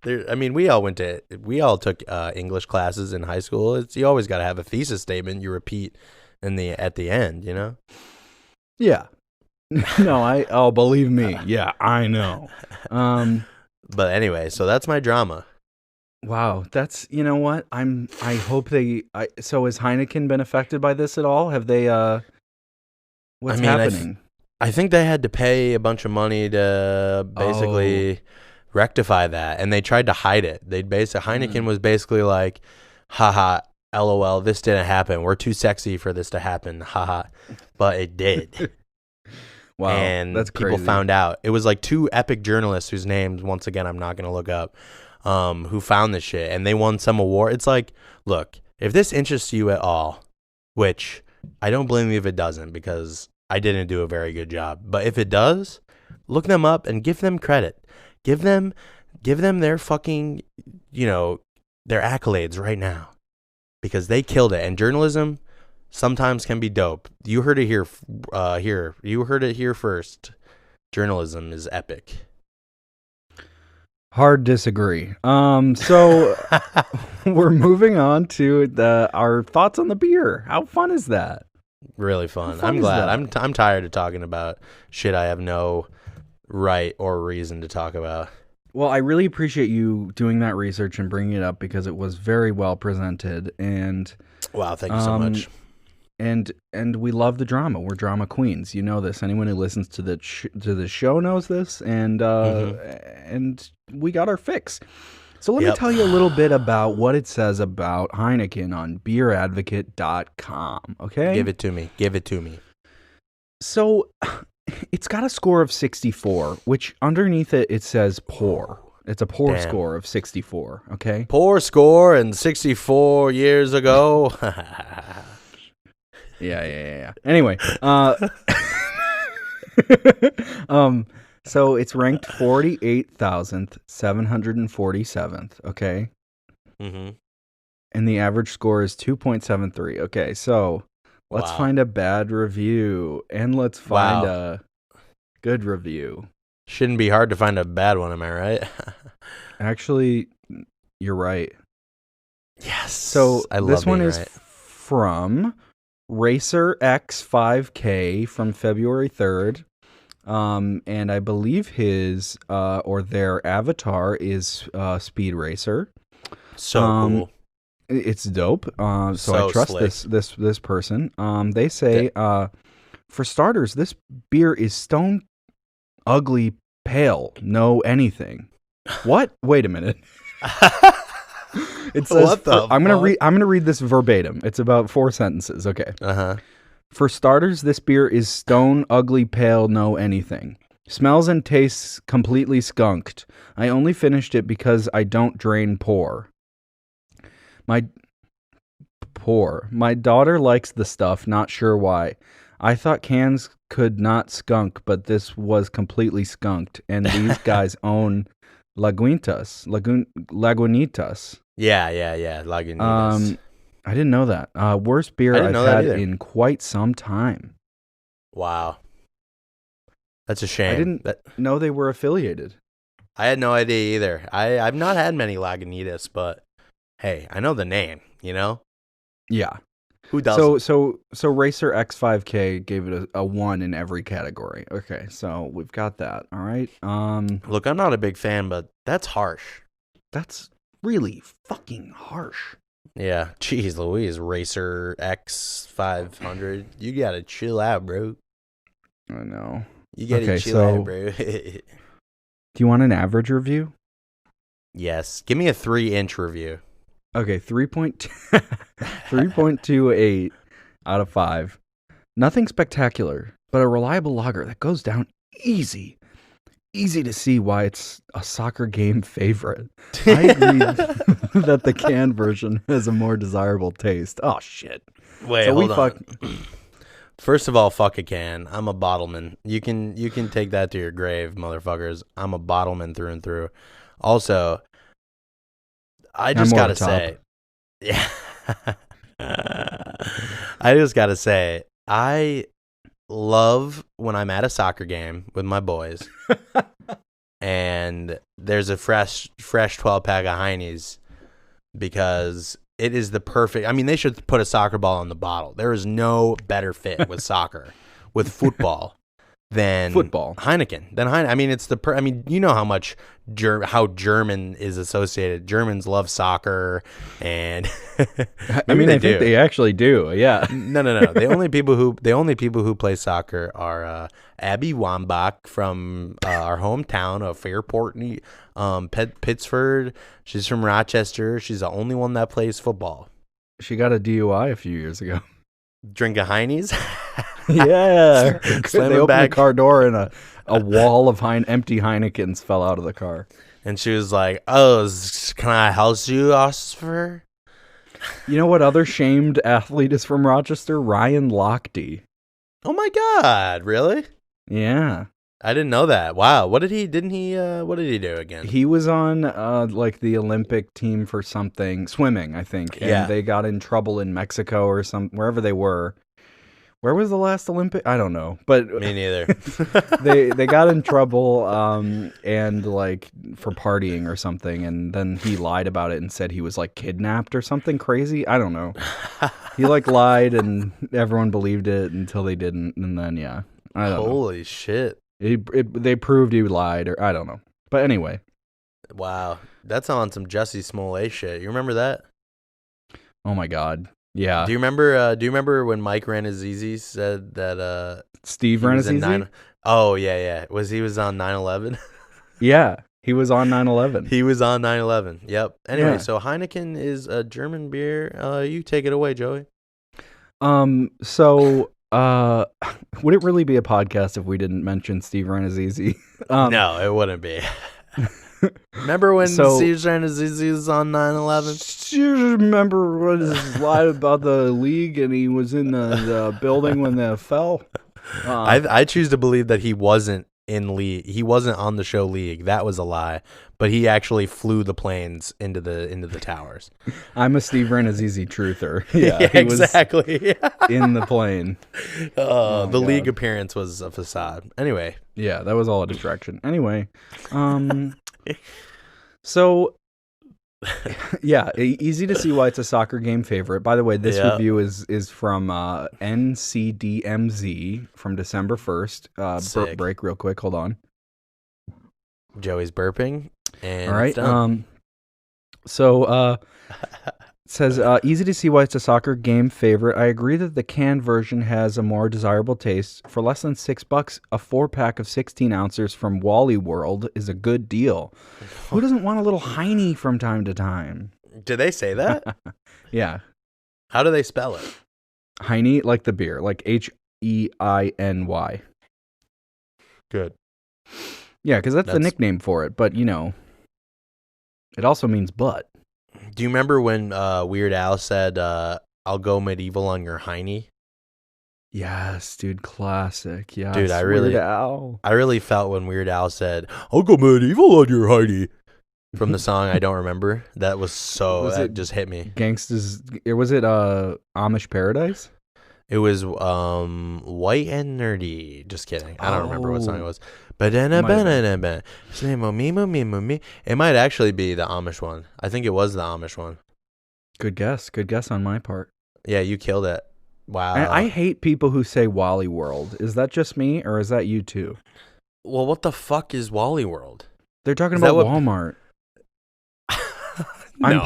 Jake. I mean, we all took English classes in high school. You always got to have a thesis statement you repeat at the end. You know. Yeah. No, believe me. Yeah, I know. But anyway, so that's my drama. Wow, that's, you know what? I hope so has Heineken been affected by this at all? Have they what's happening? I think they had to pay a bunch of money to basically rectify that, and they tried to hide it. Heineken was basically like, haha, LOL, this didn't happen. We're too sexy for this to happen. Haha. But it did. Wow, and that's people crazy. found out. It was like two epic journalists whose names, once again, I'm not going to look up, who found this shit, and they won some award. It's like, look, if this interests you at all, which I don't blame you if it doesn't, because I didn't do a very good job, but if it does, look them up and give them credit. Give them their fucking, their accolades right now, because they killed it. And journalism sometimes can be dope. You heard it here. You heard it here first. Journalism is epic. Hard disagree. So we're moving on to our thoughts on the beer. How fun is that? Really fun. How fun I'm is glad. that? I'm tired of talking about shit I have no right or reason to talk about. Well, I really appreciate you doing that research and bringing it up because it was very well presented, and Wow, thank you so much. And we love the drama. We're drama queens. You know this. Anyone who listens to the show knows this, and and we got our fix. So let me tell you a little bit about what it says about Heineken on beeradvocate.com, okay? Give it to me. Give it to me. So it's got a score of 64, which underneath it says poor. It's a poor score of 64, okay? Poor score and 64 years ago. Yeah. Anyway, so it's ranked 48,747th, okay? Mm-hmm. And the average score is 2.73. Okay, so let's find a bad review and let's find a good review. Shouldn't be hard to find a bad one, am I right? Actually, you're right. Yes. So I love this one being is right. from Racer X5K from February 3rd. And I believe his or their avatar is Speed Racer. So cool. It's dope. So I trust slick. this person. They say for starters, this beer is stone ugly pale, no anything. What? Wait a minute. It says What the I'm gonna read this verbatim. It's about 4 sentences. Okay. Uh-huh. For starters, this beer is stone ugly pale, no anything. Smells and tastes completely skunked. I only finished it because I don't drain pour. My daughter likes the stuff, not sure why. I thought cans could not skunk, but this was completely skunked. And these guys own Lagunitas. Yeah. Lagunitas. I didn't know that. Worst beer I've had in quite some time. Wow. That's a shame. I didn't know they were affiliated. I had no idea either. I've not had many Lagunitas, but hey, I know the name, you know? Yeah. Who doesn't? So Racer X5K gave it a 1 in every category. Okay, so we've got that. All right. Look, I'm not a big fan, but that's harsh. That's really fucking harsh. Yeah. Jeez Louise, Racer X500. You gotta chill out, bro. I know. You gotta chill out, bro. Do you want an average review? Yes. Give me a 3-inch review. Okay, 3.28 out of 5. Nothing spectacular, but a reliable lager that goes down easy. Easy to see why it's a soccer game favorite. I agree that the canned version has a more desirable taste. Oh, shit. Wait, hold on. First of all, fuck a can. I'm a bottleman. You can take that to your grave, motherfuckers. I'm a bottleman through and through. Also, I just gotta say, Yeah. I just got to say, I love when I'm at a soccer game with my boys and there's a fresh 12-pack of Heinies because it is the perfect. I mean, they should put a soccer ball on the bottle. There is no better fit with soccer, with football, than Football. Heineken. I mean, it's I mean, you know how much how German is associated. Germans love soccer, and I mean, I think they actually do. Yeah. No. The only people who play soccer are Abby Wambach from our hometown of Fairport, Pittsford. She's from Rochester. She's the only one that plays football. She got a DUI a few years ago. Drink a Heinies? Yeah. Slam they it opened back. the car door and a wall of empty Heinekens fell out of the car. And she was like, "Oh, can I help you, Oscar?" You know what other shamed athlete is from Rochester? Ryan Lochte. Oh my God! Really? Yeah. I didn't know that. Wow. What did he do again? He was on like the Olympic team for something, swimming, I think. And Yeah. they got in trouble in Mexico or wherever they were. Where was the last Olympic? I don't know. But Me neither. they got in trouble and like for partying or something, and then he lied about it and said he was like kidnapped or something crazy. I don't know. He like lied and everyone believed it until they didn't, and then yeah. I don't know. Holy shit. They proved he lied, or I don't know. But anyway. Wow. That's on some Jussie Smollett shit. You remember that? Oh my God. Yeah. Do you remember when Mike Ranazizi said that Steve Ranazizi? Oh, yeah. He was on 9/11? Yeah. He was on 9/11. He was on 9/11. Yep. Anyway, Yeah. so Heineken is a German beer. You take it away, Joey. So would it really be a podcast if we didn't mention Steve Ranazizi? No, it wouldn't be. Remember when Steve Ranazizi was on 9/11? Do you remember what his lie about the league and he was in the building when they fell? I choose to believe that he wasn't in league. He wasn't on the show League. That was a lie. But he actually flew the planes into the towers. I'm a Steve Ranazizi truther. Yeah, he exactly. was in the plane. The League appearance was a facade. Anyway. Yeah, that was all a distraction. Anyway, so yeah, easy to see why it's a soccer game favorite. By the way, this review is from NCDMZ from December 1st. Break real quick. Hold on. Joey's burping. And all right. It's done. It says, easy to see why it's a soccer game favorite. I agree that the canned version has a more desirable taste. For less than $6, a 4-pack of 16 ounces from Wally World is a good deal. Who doesn't want a little Heine from time to time? Did they say that? Yeah. How do they spell it? Heine, like the beer, like Heiny. Good. Yeah, because that's the nickname for it. But, you know, it also means butt. Do you remember when Weird Al said, "I'll go medieval on your Heine"? Yes, dude, classic. Yeah, dude, I Weird Al. really felt when Weird Al said, "I'll go medieval on your Heine," from the song I don't remember. That was that just hit me. Gangsters. Was it Amish Paradise? It was White and Nerdy. Just kidding. I don't remember what song it was. It might actually be the Amish one. I think it was the Amish one. Good guess. Good guess on my part. Yeah, you killed it. Wow. I hate people who say Wally World. Is that just me or is that you too? Well, what the fuck is Wally World? They're talking about Walmart. No. I'm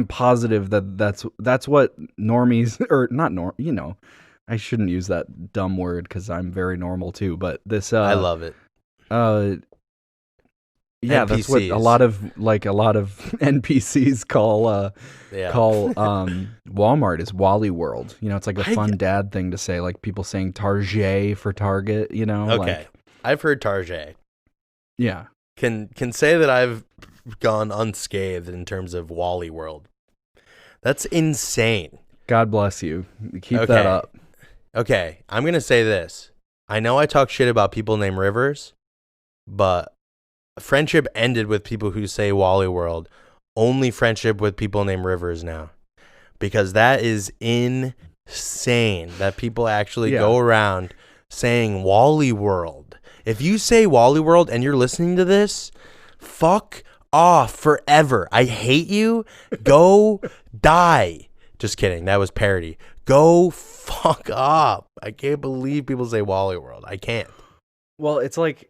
positive that's what normies or not you know. I shouldn't use that dumb word because I'm very normal too. But this, I love it. Yeah, NPCs. That's what a lot of NPCs call Walmart is Wally World. You know, it's like a fun dad thing to say, like people saying Target for Target. You know, okay, I've heard Target. Yeah, can say that I've gone unscathed in terms of Wally World. That's insane. God bless you. Keep that up. Okay, I'm going to say this. I know I talk shit about people named Rivers, but friendship ended with people who say Wally World only friendship with people named Rivers now, because that is insane that people actually go around saying Wally World. If you say Wally World and you're listening to this, fuck off forever. I hate you. Go die. Just kidding. That was parody. Go fuck up. I can't believe people say Wally World. I can't. Well, it's like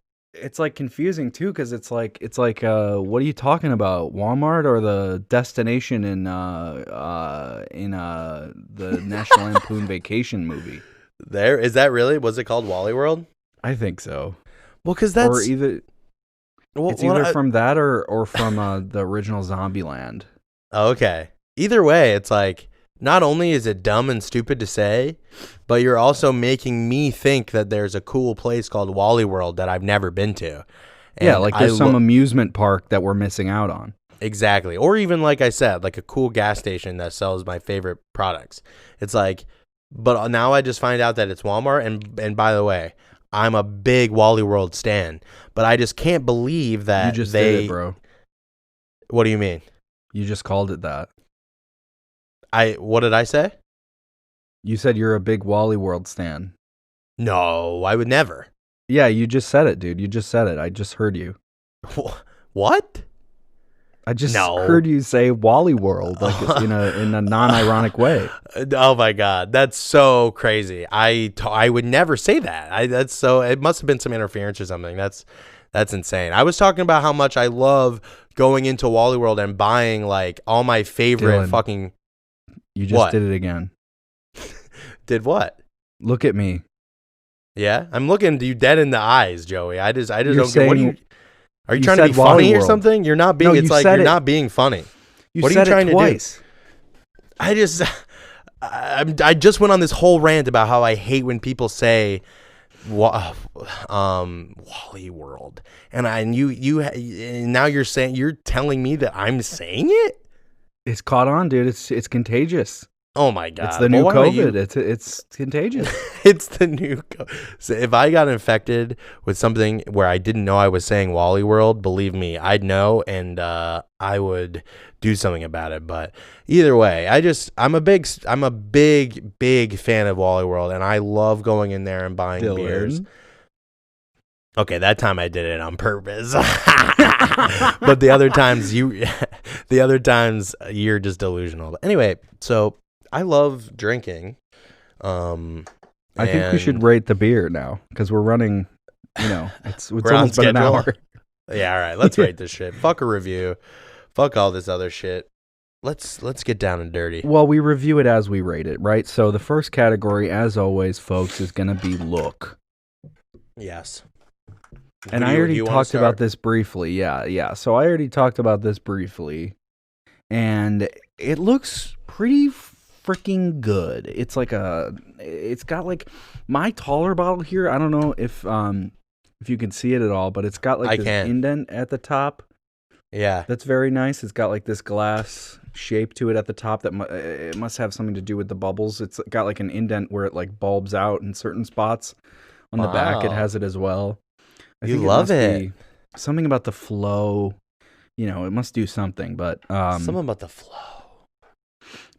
confusing too, because it's like what are you talking about? Walmart or the destination in the National Lampoon Vacation movie? There is that really? Was it called Wally World? I think so. Well, because that's it's either from that or from the original Zombieland. Okay. Either way, it's like, not only is it dumb and stupid to say, but you're also making me think that there's a cool place called Wally World that I've never been to. And yeah, like there's some amusement park that we're missing out on. Exactly. Or even, like I said, like a cool gas station that sells my favorite products. It's like, but now I just find out that it's Walmart. And by the way, I'm a big Wally World stan, but I just can't believe that you just did it, bro. What do you mean? You just called it that. What did I say? You said you're a big Wally World stan. No, I would never. Yeah, you just said it, dude. You just said it. I just heard you. What? I just heard you say Wally World, like in a non-ironic way. Oh my God, that's so crazy. I would never say that. That's so. It must have been some interference or something. That's insane. I was talking about how much I love going into Wally World and buying like all my favorite fucking. You just did it again. Did what? Look at me. Yeah, I'm looking you dead in the eyes, Joey. I just don't get what are you trying to be Wally funny World. or something? You're not being. No, it's like you're not being funny. What are you trying to do? I just went on this whole rant about how I hate when people say Wally World, and now you're telling me that I'm saying it. It's caught on, dude. It's contagious. Oh my God! It's the new COVID. It's contagious. It's the new COVID. So if I got infected with something where I didn't know I was saying Wally World, believe me, I'd know, and I would do something about it. But either way, I'm a big fan of Wally World, and I love going in there and buying beers. Okay, that time I did it on purpose. But the other times you're just delusional. But anyway, so I love drinking. I think we should rate the beer now because we're running. It's almost been an hour. Yeah, all right. Let's rate this shit. Fuck a review. Fuck all this other shit. Let's get down and dirty. Well, we review it as we rate it, right? So the first category, as always, folks, is going to be look. Yes. And I already talked about this briefly. Yeah. So I already talked about this briefly. And it looks pretty freaking good. It's got like my taller bottle here. I don't know if you can see it at all, but it's got like this indent at the top. Yeah. That's very nice. It's got like this glass shape to it at the top that it must have something to do with the bubbles. It's got like an indent where it like bulbs out in certain spots. On the back, it has it as well. You love it. Something about the flow. It must do something, but something about the flow.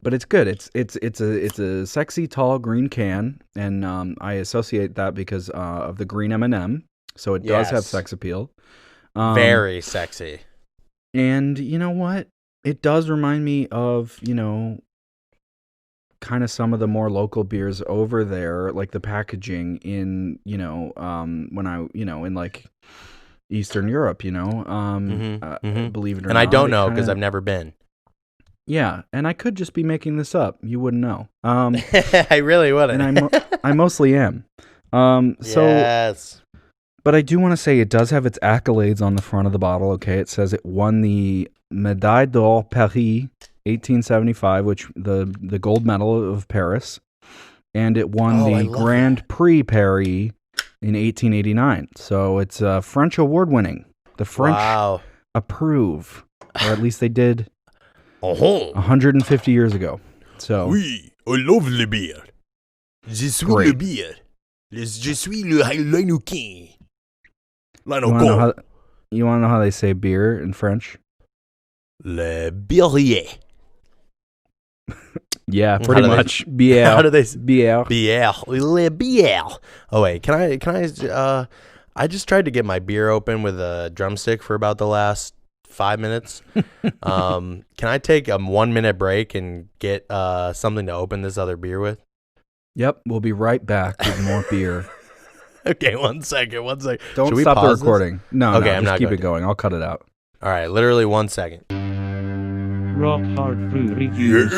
But it's good. It's a sexy tall green can, and I associate that because of the green M&M. So it does have sex appeal. Very sexy. And you know what? It does remind me of kind of some of the more local beers over there, like the packaging in when I in like Eastern Europe, believe it or not. And I don't know because I've never been. Yeah, and I could just be making this up. You wouldn't know. I really wouldn't. And I mostly am. Yes. But I do want to say it does have its accolades on the front of the bottle. Okay, it says it won the Médaille d'Or Paris 1875, which the gold medal of Paris, and it won the Grand Prix Paris in 1889. So it's French award winning. The French approve, or at least they did 150 years ago. So oui, I love le beer. Je suis le beer. Je suis le Heineken. You want to know how they say beer in French? Le Birrier. Yeah, pretty much. BL. How do they BL. Le Bière. Oh wait, can I I just tried to get my beer open with a drumstick for about the last 5 minutes. Can I take a 1 minute break and get something to open this other beer with? Yep, we'll be right back with more beer. Okay, one second. Don't Should we stop the pause this? recording. No, Okay, no, I'm just not keep going it going. I'll cut it out. All right, literally 1 second. Rock Hard Brew Reviews.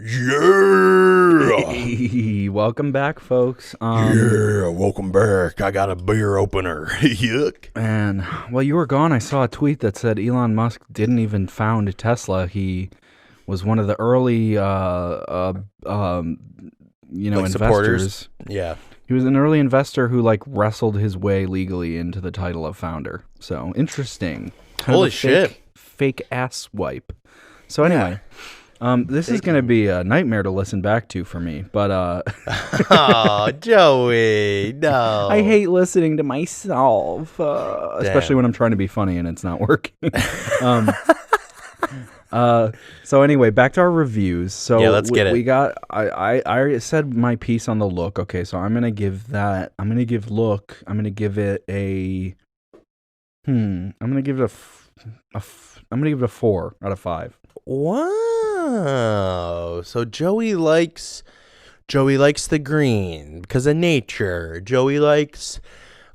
Yeah. Hey, welcome back, folks. Welcome back. I got a beer opener. Yuck. And while you were gone, I saw a tweet that said Elon Musk didn't even found Tesla. He was one of the early, investors. Supporters. Yeah. He was an early investor who wrestled his way legally into the title of founder. So interesting. Holy shit. Fake ass wipe. So anyway, this is going to be a nightmare to listen back to for me. But Oh, Joey, no. I hate listening to myself, especially when I'm trying to be funny and it's not working. So anyway, back to our reviews. So yeah, let's get it. We got. I said my piece on the look. Okay, so I'm gonna give that. I'm gonna give look. I'm gonna give it a. I'm gonna give it I'm gonna give it a 4 out of 5. Wow. So Joey likes the green because of nature. Joey likes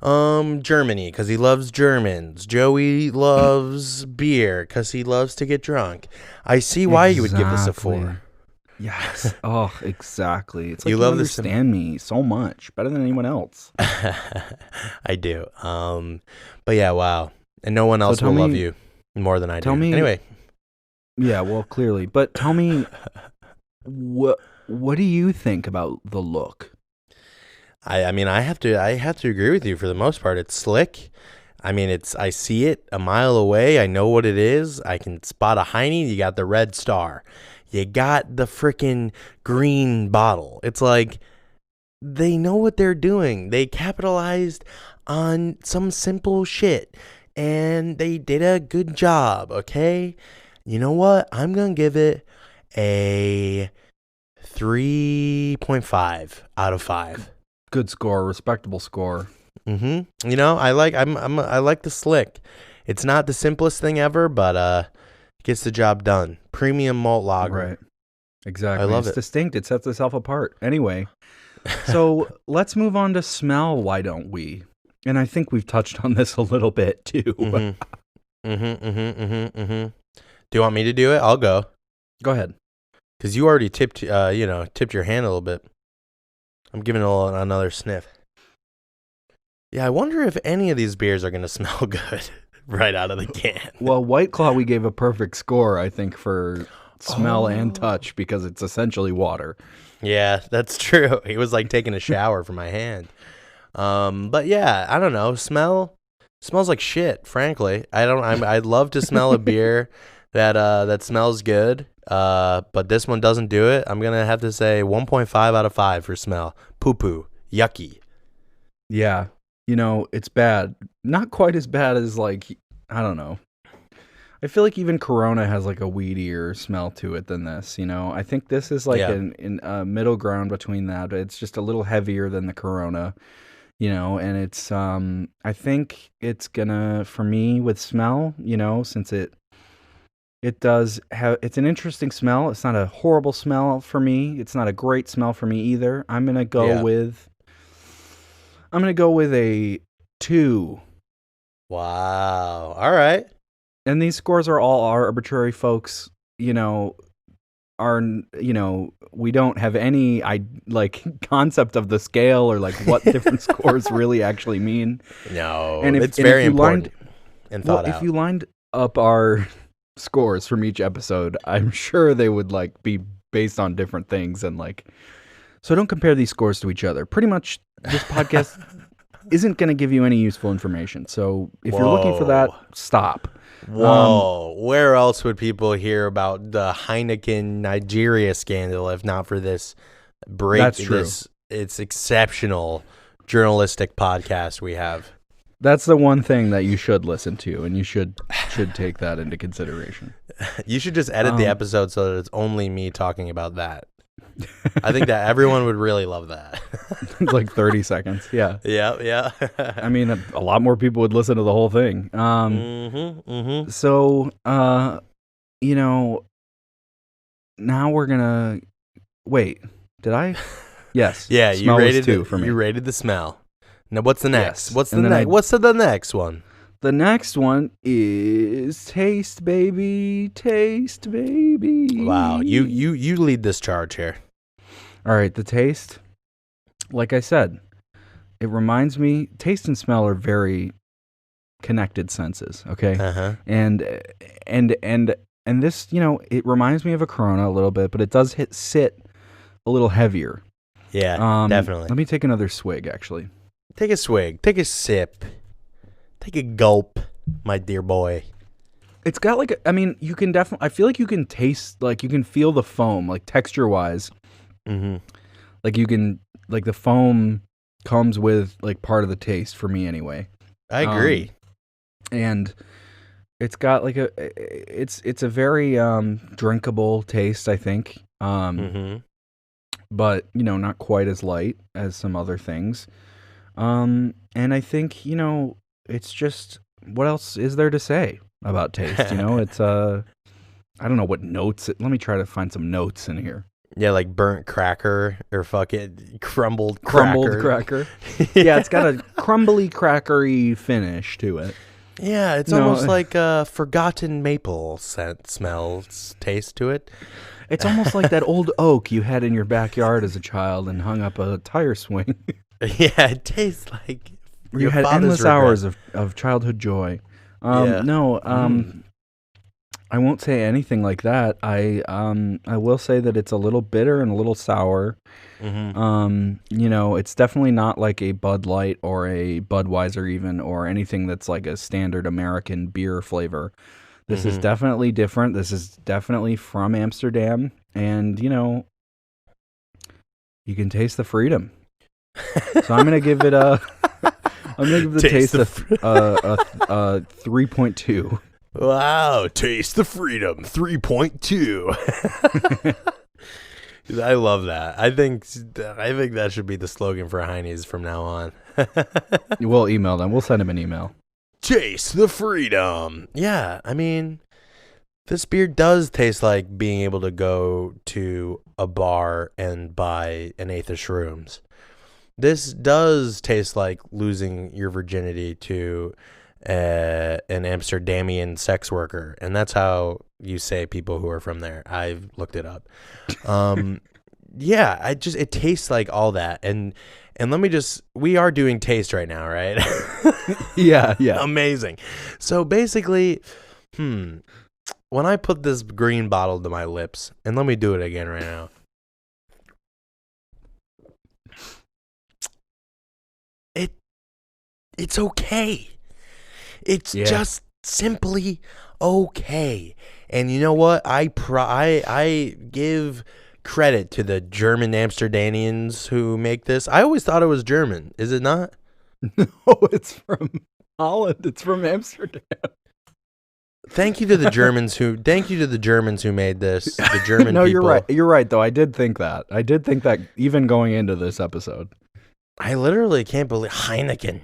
Germany because he loves Germans. Joey loves beer because he loves to get drunk. I see why you would give this a 4. Yes. Oh, exactly. It's like You you love this- understand me so much better than anyone else. I do. But yeah, wow. And no one else tell will love me- you more than I do. tell me- Anyway. Yeah, well, clearly. But tell me, what do you think about the look? I mean, I have to agree with you for the most part. It's slick. I mean, I see it a mile away. I know what it is. I can spot a Heineken. You got the red star. You got the freaking green bottle. It's like they know what they're doing. They capitalized on some simple shit, and they did a good job, okay? You know what? I'm going to give it a 3.5 out of 5. Good score, respectable score. You know, I like the slick. It's not the simplest thing ever, but it gets the job done. Premium malt lager. Right. Exactly. I love it's it. distinct. It sets itself apart. Anyway, so let's move on to smell, why don't we? And I think we've touched on this a little bit too. Do you want me to do it? I'll go. Go ahead. Because you already tipped your hand a little bit. I'm giving it another sniff. Yeah, I wonder if any of these beers are going to smell good right out of the can. Well, White Claw, we gave a perfect score, I think, for smell and touch because it's essentially water. Yeah, that's true. He was like taking a shower from my hand. But yeah, I don't know. Smells like shit, frankly. I'd love to smell a beer that smells good. But this one doesn't do it. I'm going to have to say 1.5 out of 5 for smell. Poo-poo. Yucky. Yeah. You know, it's bad. Not quite as bad as I don't know. I feel like even Corona has a weedier smell to it than this, you know. I think this is in a middle ground between that. It's just a little heavier than the Corona, you know, and it's I think it's gonna, for me with smell, you know, since it does have, it's an interesting smell. It's not a horrible smell for me. It's not a great smell for me either. I'm gonna go with a 2. Wow. All right. And these scores are all arbitrary, folks. You know, we don't have any concept of the scale or what different scores really actually mean. No, and it's very important and thought out. If you lined up our scores from each episode, I'm sure they would be based on different things and so don't compare these scores to each other. Pretty much this podcast isn't going to give you any useful information. So if you're looking for that, stop. Whoa, where else would people hear about the Heineken Nigeria scandal if not for this break? That's true. It's exceptional journalistic podcast we have. That's the one thing that you should listen to and you should should take that into consideration. You should just edit the episode so that it's only me talking about that. I think that everyone would really love that. Like 30 seconds. Yeah. Yeah. I mean, a lot more people would listen to the whole thing. So, you know, now we're gonna wait. Did I? Yes. Yeah, Smell you was rated 2 for me. You rated the smell. Now, what's the next? Yes. What's the And then next? What's the next one? The next one is taste, baby, taste, baby. Wow, you lead this charge here. All right, the taste. Like I said, it reminds me. Taste and smell are very connected senses. Okay, and this, you know, it reminds me of a Corona a little bit, but it does sit a little heavier. Yeah, definitely. Let me take another swig. Actually, take a swig. Take a sip. Take a gulp, my dear boy. It's got like I mean, you can definitely. I feel like you can taste, like you can feel the foam, like texture wise. Like you can, like the foam comes with like part of the taste for me anyway. I agree. And it's got like it's a very drinkable taste, I think. But you know, not quite as light as some other things. And I think, you know, it's just, what else is there to say about taste? You know, it's I don't know what notes. Let me try to find some notes in here. Yeah, like burnt cracker or fucking crumbled cracker. Yeah, it's got a crumbly, crackery finish to it. Yeah, it's almost like a forgotten maple taste to it. It's almost like that old oak you had in your backyard as a child and hung up a tire swing. Yeah, it tastes like you had endless hours of childhood joy. No, I won't say anything like that. I will say that it's a little bitter and a little sour. You know, it's definitely not like a Bud Light or a Budweiser even, or anything that's like a standard American beer flavor. This is definitely different. This is definitely from Amsterdam, and you know, you can taste the freedom. So I'm gonna give it a. I'm gonna give the taste a 3.2. Wow, taste the freedom, 3.2. I love that. I think that should be the slogan for Heine's from now on. We'll email them. We'll send them an email. Taste the freedom. Yeah, I mean, this beer does taste like being able to go to a bar and buy an eighth of shrooms. This does taste like losing your virginity to an Amsterdamian sex worker, and that's how you say people who are from there. I've looked it up. Yeah, it tastes like all that, and let me just, we are doing taste right now, right? Yeah. Amazing. So basically, when I put this green bottle to my lips, and let me do it again right now. It's okay. It's just simply okay. And you know what? I give credit to the German Amsterdamians who make this. I always thought it was German. Is it not? No, it's from Holland. It's from Amsterdam. Thank you to the Germans who made this. The German No, people. you're right. You're right, though. I did think that even going into this episode. I literally can't believe Heineken.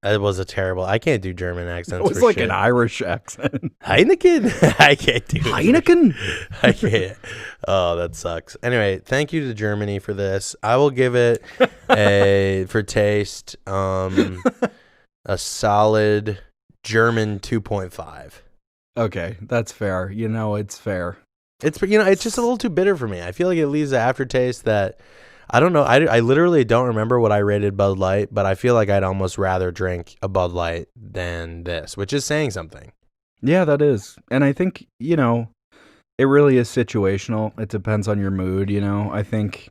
It was a terrible. I can't do German accents. It was like an Irish accent. Heineken. I can't do Heineken. I can't. Oh, that sucks. Anyway, thank you to Germany for this. I will give it for taste a solid German 2.5. Okay, that's fair. You know, it's fair. It's just a little too bitter for me. I feel like it leaves an aftertaste that. I don't know. I literally don't remember what I rated Bud Light, but I feel like I'd almost rather drink a Bud Light than this, which is saying something. Yeah, that is. And I think, you know, it really is situational. It depends on your mood, you know. I think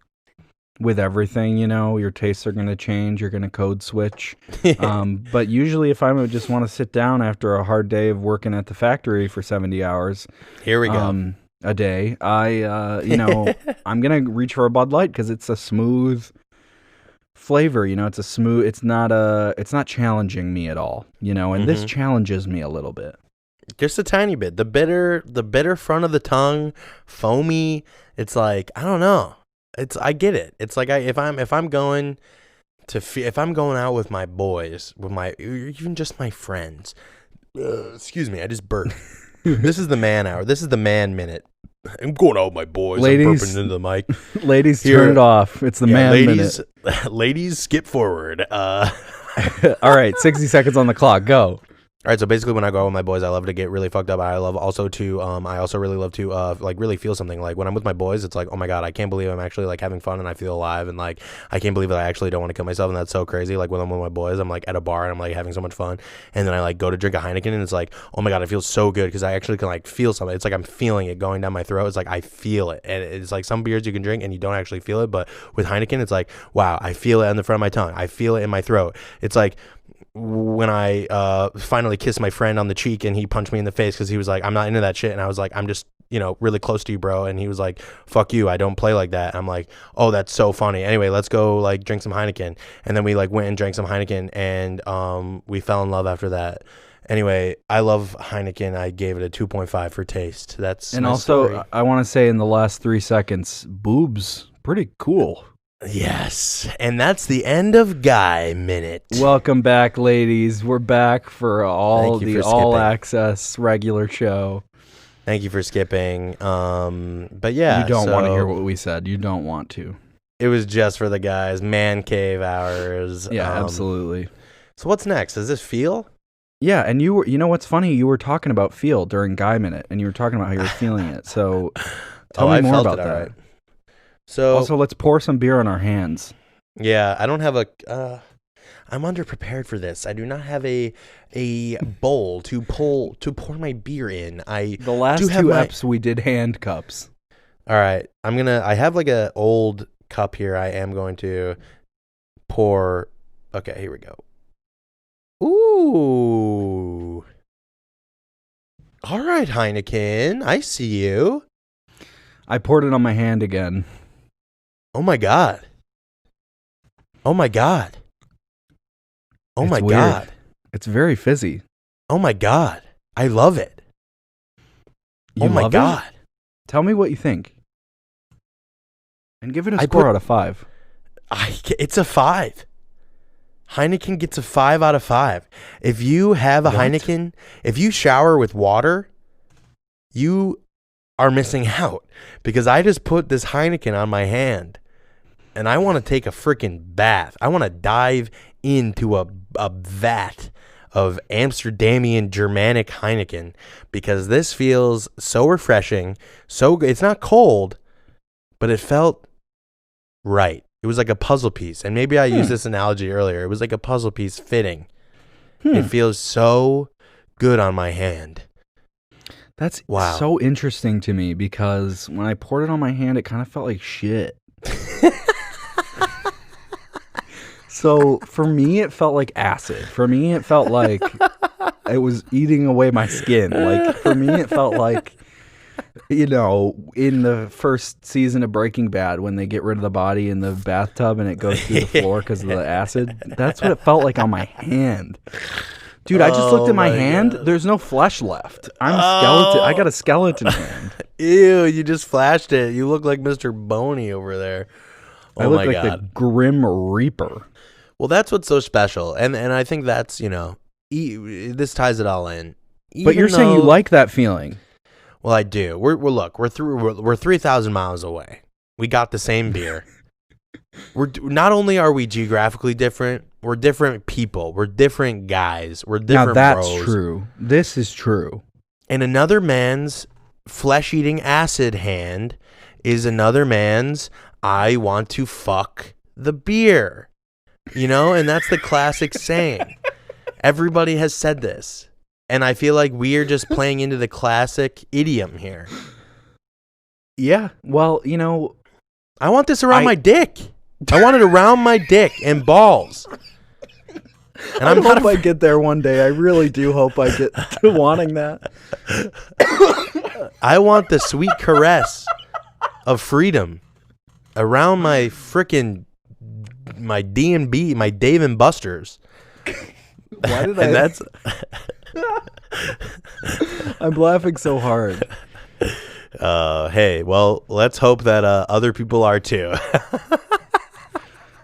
with everything, you know, your tastes are going to change. You're going to code switch. But usually if I just want to sit down after a hard day of working at the factory for 70 hours. Here we go. A day, you know, I'm gonna reach for a Bud Light because it's a smooth flavor. You know, it's not challenging me at all. You know, and this challenges me a little bit. Just a tiny bit. The bitter front of the tongue, foamy. It's like, I don't know. I get it. It's like if I'm going out with my boys, even just my friends. Excuse me, I just burped. This is the man hour. This is the man minute. I'm going out with my boys. Ladies, I'm burping into the mic. Ladies, turn it off. It's the man ladies, minute. Ladies, skip forward. All right, 60 seconds on the clock. Go. All right, so basically when I go out with my boys, I love to get really fucked up. I also really love to like really feel something. Like when I'm with my boys, it's like, oh my God, I can't believe I'm actually like having fun and I feel alive, and like I can't believe that I actually don't want to kill myself, and that's so crazy. Like when I'm with my boys, I'm like at a bar and I'm like having so much fun, and then I like go to drink a Heineken and it's like, oh my God, it feels so good because I actually can like feel something. It's like I'm feeling it going down my throat. It's like I feel it, and it's like some beers you can drink and you don't actually feel it, but with Heineken, it's like, wow, I feel it on the front of my tongue. I feel it in my throat. It's like when I finally kissed my friend on the cheek and he punched me in the face because he was like, I'm not into that shit, and I was like, I'm just really close to you, bro, and he was like, fuck you, I don't play like that. I'm like, oh, that's so funny. Anyway, let's go like drink some Heineken, and then we like went and drank some Heineken, and we fell in love after that. Anyway, I love Heineken. I gave it a 2.5 for taste. That's and my also story. I want to say in the last 3 seconds, boobs, pretty cool. Yes, and that's the end of Guy Minute. Welcome back, ladies. We're back for all access regular show. Thank you for skipping. But yeah, you don't want to hear what we said. You don't want to. It was just for the guys. Man cave hours. Yeah, absolutely. So what's next? Does this feel? Yeah, and you know what's funny? You were talking about feel during Guy Minute, and you were talking about how you were feeling it. So tell me more about that. Right. So also, let's pour some beer on our hands. Yeah, I don't have I'm underprepared for this. I do not have a bowl to pour my beer in. The last two eps we did hand cups. All right, I have like a old cup here. I am going to pour. Okay, here we go. Ooh. All right, Heineken, I see you. I poured it on my hand again. Oh my God. Oh my God. Oh my God. It's very fizzy. Oh my God. I love it. You oh my love God. It? Tell me what you think. And give it a score out of 5. It's a 5. Heineken gets a 5 out of 5. If you have a Heineken, if you shower with water, you are missing out, because I just put this Heineken on my hand and I want to take a freaking bath. I want to dive into a vat of Amsterdamian Germanic Heineken, because this feels so refreshing. It's not cold, but it felt right. It was like a puzzle piece. And maybe I used this analogy earlier. It was like a puzzle piece fitting. It feels so good on my hand. That's so interesting to me, because when I poured it on my hand, it kind of felt like shit. So for me, it felt like acid. For me, it felt like it was eating away my skin. Like for me, it felt like, in the first season of Breaking Bad, when they get rid of the body in the bathtub and it goes through the floor because of the acid. That's what it felt like on my hand. Dude, I just looked at my hand. God. There's no flesh left. I'm a skeleton. I got a skeleton hand. Ew, you just flashed it. You look like Mr. Boney over there. I look like the Grim Reaper. Well, that's what's so special. And I think that's, this ties it all in. But you're saying you like that feeling. Well, I do. We're 3,000 miles away. We got the same beer. Not only are we geographically different, we're different people. We're different guys. We're different bros. Now that's true. This is true. And another man's flesh-eating acid hand is another man's I want to fuck the beer. And that's the classic saying. Everybody has said this. And I feel like we are just playing into the classic idiom here. Yeah. Well, I want this around my dick. I want it around my dick and balls. And I hope I get there one day. I really do hope I get to wanting that. I want the sweet caress of freedom around my D&B, my Dave and Buster's. Why did I'm laughing so hard. Hey, well, let's hope that other people are too.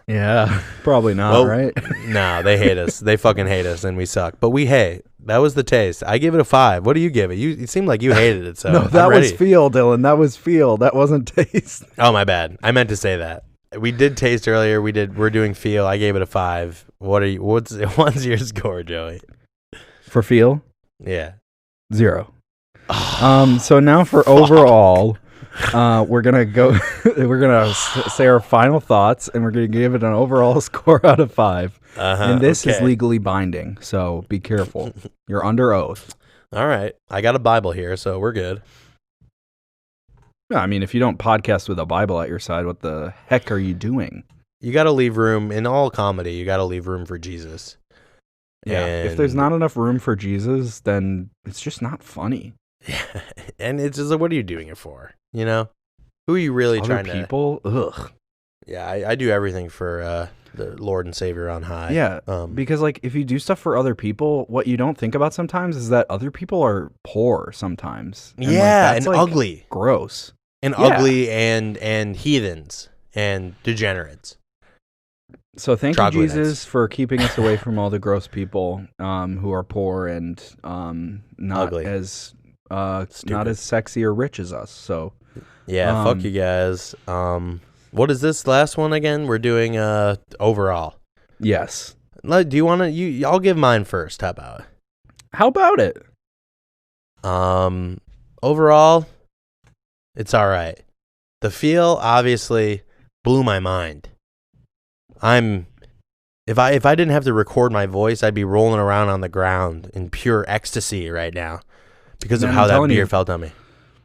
Yeah, probably not, Well, right? No, they hate us. They fucking hate us, and we suck. But hey, that was the taste. I gave it a 5. What do you give it? You seemed like you hated it. So No, that I'm was ready. feel, Dylan. That was feel. That wasn't taste. Oh, my bad. I meant to say that. We did taste earlier. We're doing feel. I gave it a 5. What's your score, Joey? For feel, Yeah. 0. So now for overall, we're gonna go. We're gonna say our final thoughts, and we're gonna give it an overall score out of 5. And this is legally binding, so be careful. You're under oath. All right. I got a Bible here, so we're good. Yeah, I mean, if you don't podcast with a Bible at your side, what the heck are you doing? You got to leave room in all comedy. You got to leave room for Jesus. Yeah. If there's not enough room for Jesus, then it's just not funny. Yeah. And it's just like, what are you doing it for? You know, who are you really Other trying people? Ugh. Yeah, I do everything for the Lord and Savior on high. Yeah, because like if you do stuff for other people, what you don't think about sometimes is that other people are poor sometimes. And and ugly, gross, ugly, and heathens and degenerates. So thank you, Jesus, for keeping us away from all the gross people who are poor and not ugly. Not as sexy or rich as us. So yeah, fuck you guys. What is this last one again? We're doing overall. Yes. Do you want to? I'll give mine first. How about it? Overall, it's all right. The feel obviously blew my mind. If I didn't have to record my voice, I'd be rolling around on the ground in pure ecstasy right now because of how that beer felt on me.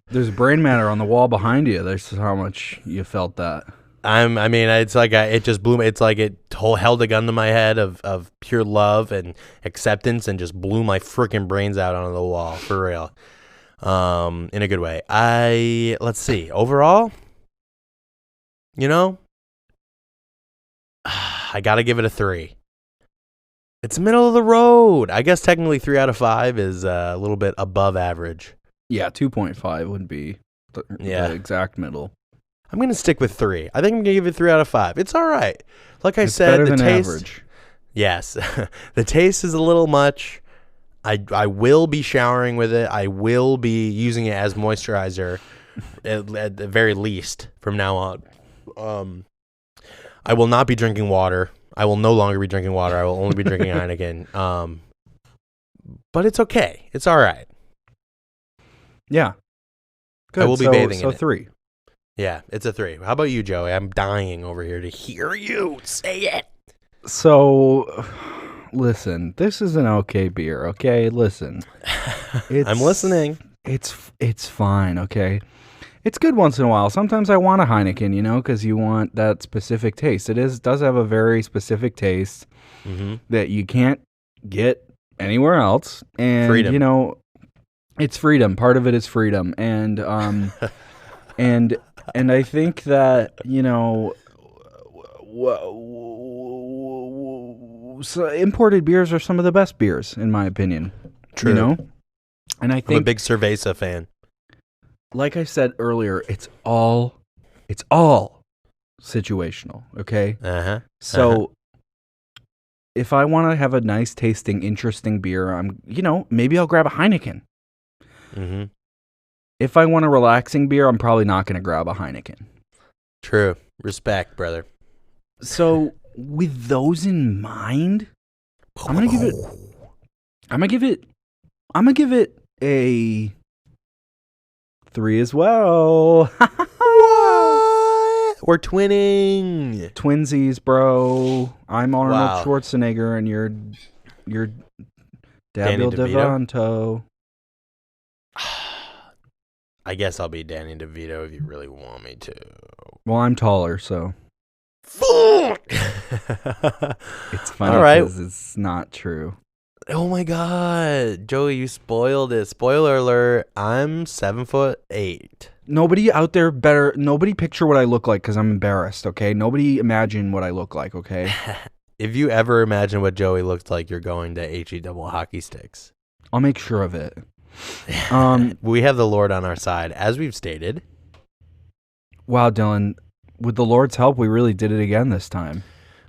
There's brain matter on the wall behind you. That's how much you felt that. It's like it just blew me. It's like it held a gun to my head of pure love and acceptance and just blew my freaking brains out onto the wall for real. In a good way. Let's see. Overall, I got to give it a 3. It's middle of the road. I guess technically 3 out of 5 is a little bit above average. Yeah, 2.5 would be the exact middle. I'm going to stick with 3. I think I'm going to give it 3 out of 5. It's all right. Like I said, better the than taste. Average. Yes. The taste is a little much. I will be showering with it. I will be using it as moisturizer at the very least from now on. I will not be drinking water. I will no longer be drinking water. I will only be drinking Heineken. But it's okay. It's all right. Yeah. Good. I will be bathing in it. So 3. Yeah, it's a 3. How about you, Joey? I'm dying over here to hear you say it. So, listen, this is an okay beer, okay? Listen. I'm listening. It's fine, okay? It's good once in a while. Sometimes I want a Heineken, because you want that specific taste. It does have a very specific taste that you can't get anywhere else. And, freedom. It's freedom. Part of it is freedom. And, and I think that, so imported beers are some of the best beers, in my opinion. True. And I think I'm a big Cerveza fan. Like I said earlier, it's all situational, okay? So if I want to have a nice tasting, interesting beer, maybe I'll grab a Heineken. If I want a relaxing beer, I'm probably not going to grab a Heineken. True. Respect, brother. So with those in mind, I'm gonna give it a 3 as well. What? We're twinning. Twinsies, bro. I'm Arnold Schwarzenegger, and you're Daniel DeVito. I guess I'll be Danny DeVito if you really want me to. Well, I'm taller, so. Fuck! It's funny because it's not true. Oh my god, Joey, you spoiled it. Spoiler alert, I'm 7'8". Nobody out there nobody picture what I look like because I'm embarrassed, okay? Nobody imagine what I look like, okay? If you ever imagine what Joey looked like, you're going to HE double hockey sticks. I'll make sure of it. We have the Lord on our side, as we've stated. Wow, Dylan, with the Lord's help, we really did it again this time.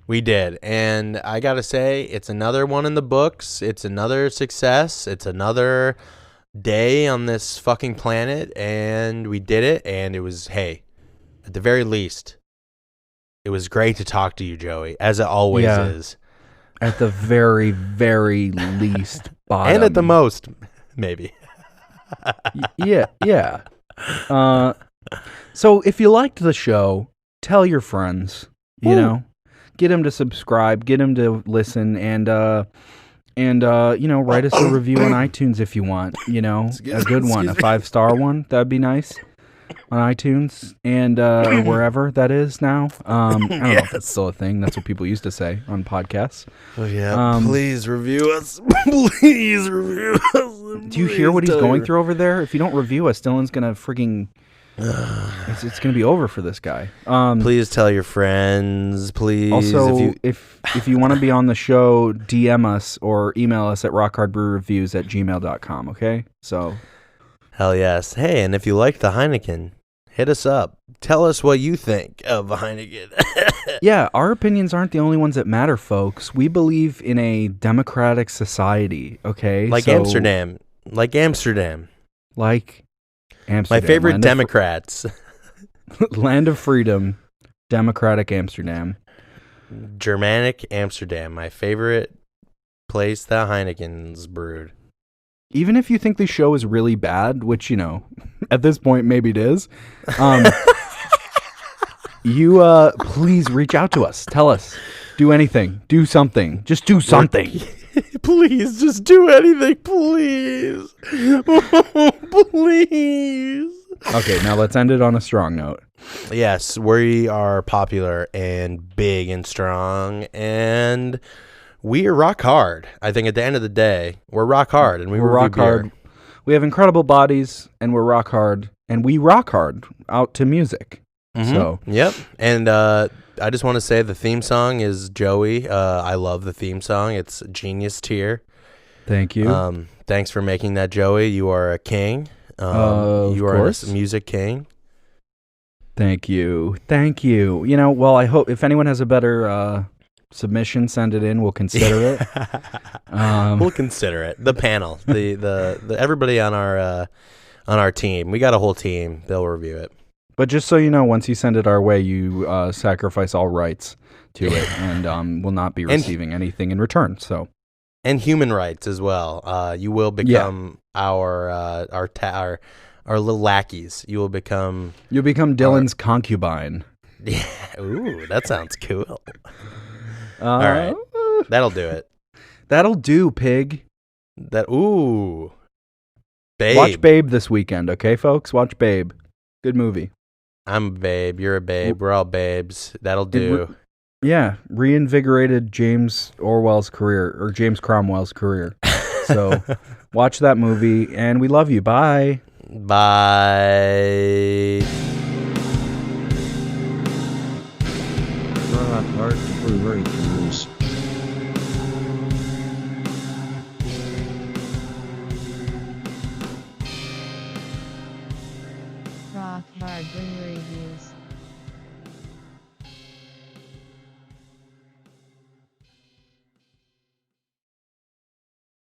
We did, and I gotta say, it's another one in the books. It's another success. It's another day on this fucking planet, and we did it, and it was, hey, at the very least, it was great to talk to you, Joey, as it always is. At the very, very least bottom. And at the most, maybe. Yeah. So if you liked the show, tell your friends, you know, get them to subscribe, get them to listen, and you know, write us a review on iTunes if you want, you know, a good one, a 5-star one. That'd be nice on iTunes and or wherever that is now. I don't know if that's still a thing. That's what people used to say on podcasts. Oh, yeah. Please review us. Please review us. Do you hear what he's going through over there? If you don't review us, Dylan's going to freaking... it's going to be over for this guy. Please tell your friends, please. Also, if you want to be on the show, DM us or email us at rockhardbrewreviews@gmail.com, okay? So... Hell yes. Hey, and if you like the Heineken, hit us up. Tell us what you think of the Heineken. Yeah, our opinions aren't the only ones that matter, folks. We believe in a democratic society, okay? Like Amsterdam. Like Amsterdam. Like Amsterdam. My favorite Democrats. Land of freedom, democratic Amsterdam. Germanic Amsterdam. My favorite place that Heineken's brewed. Even if you think the show is really bad, which, you know, at this point, maybe it is, you please reach out to us. Tell us. Do anything. Do something. Just do something. Please, just do anything, please. Please. Okay, now let's end it on a strong note. Yes, we are popular and big and strong, and... we are rock hard. I think at the end of the day, we're rock hard, and we're rock hard. We have incredible bodies, and we're rock hard, and we rock hard out to music. Mm-hmm. So, yep. And I just want to say the theme song is Joey. I love the theme song. It's genius tier. Thank you. Thanks for making that, Joey. You are a king. You are a music king. Thank you. You know, well, I hope if anyone has a better submission, send it in. We'll consider it. We'll consider it. The panel, the everybody on our team. We got a whole team. They'll review it. But just so you know, once you send it our way, you sacrifice all rights to it, and will not be receiving anything in return. So, and human rights as well. You will become our little lackeys. You'll become Dylan's concubine. Yeah. Ooh, that sounds cool. All right. That'll do it. That'll do, pig. Babe. Watch Babe this weekend, okay, folks? Watch Babe. Good movie. I'm a babe. You're a babe. We're all babes. That'll do. Reinvigorated James Cromwell's career. So watch that movie, and we love you. Bye. Bye.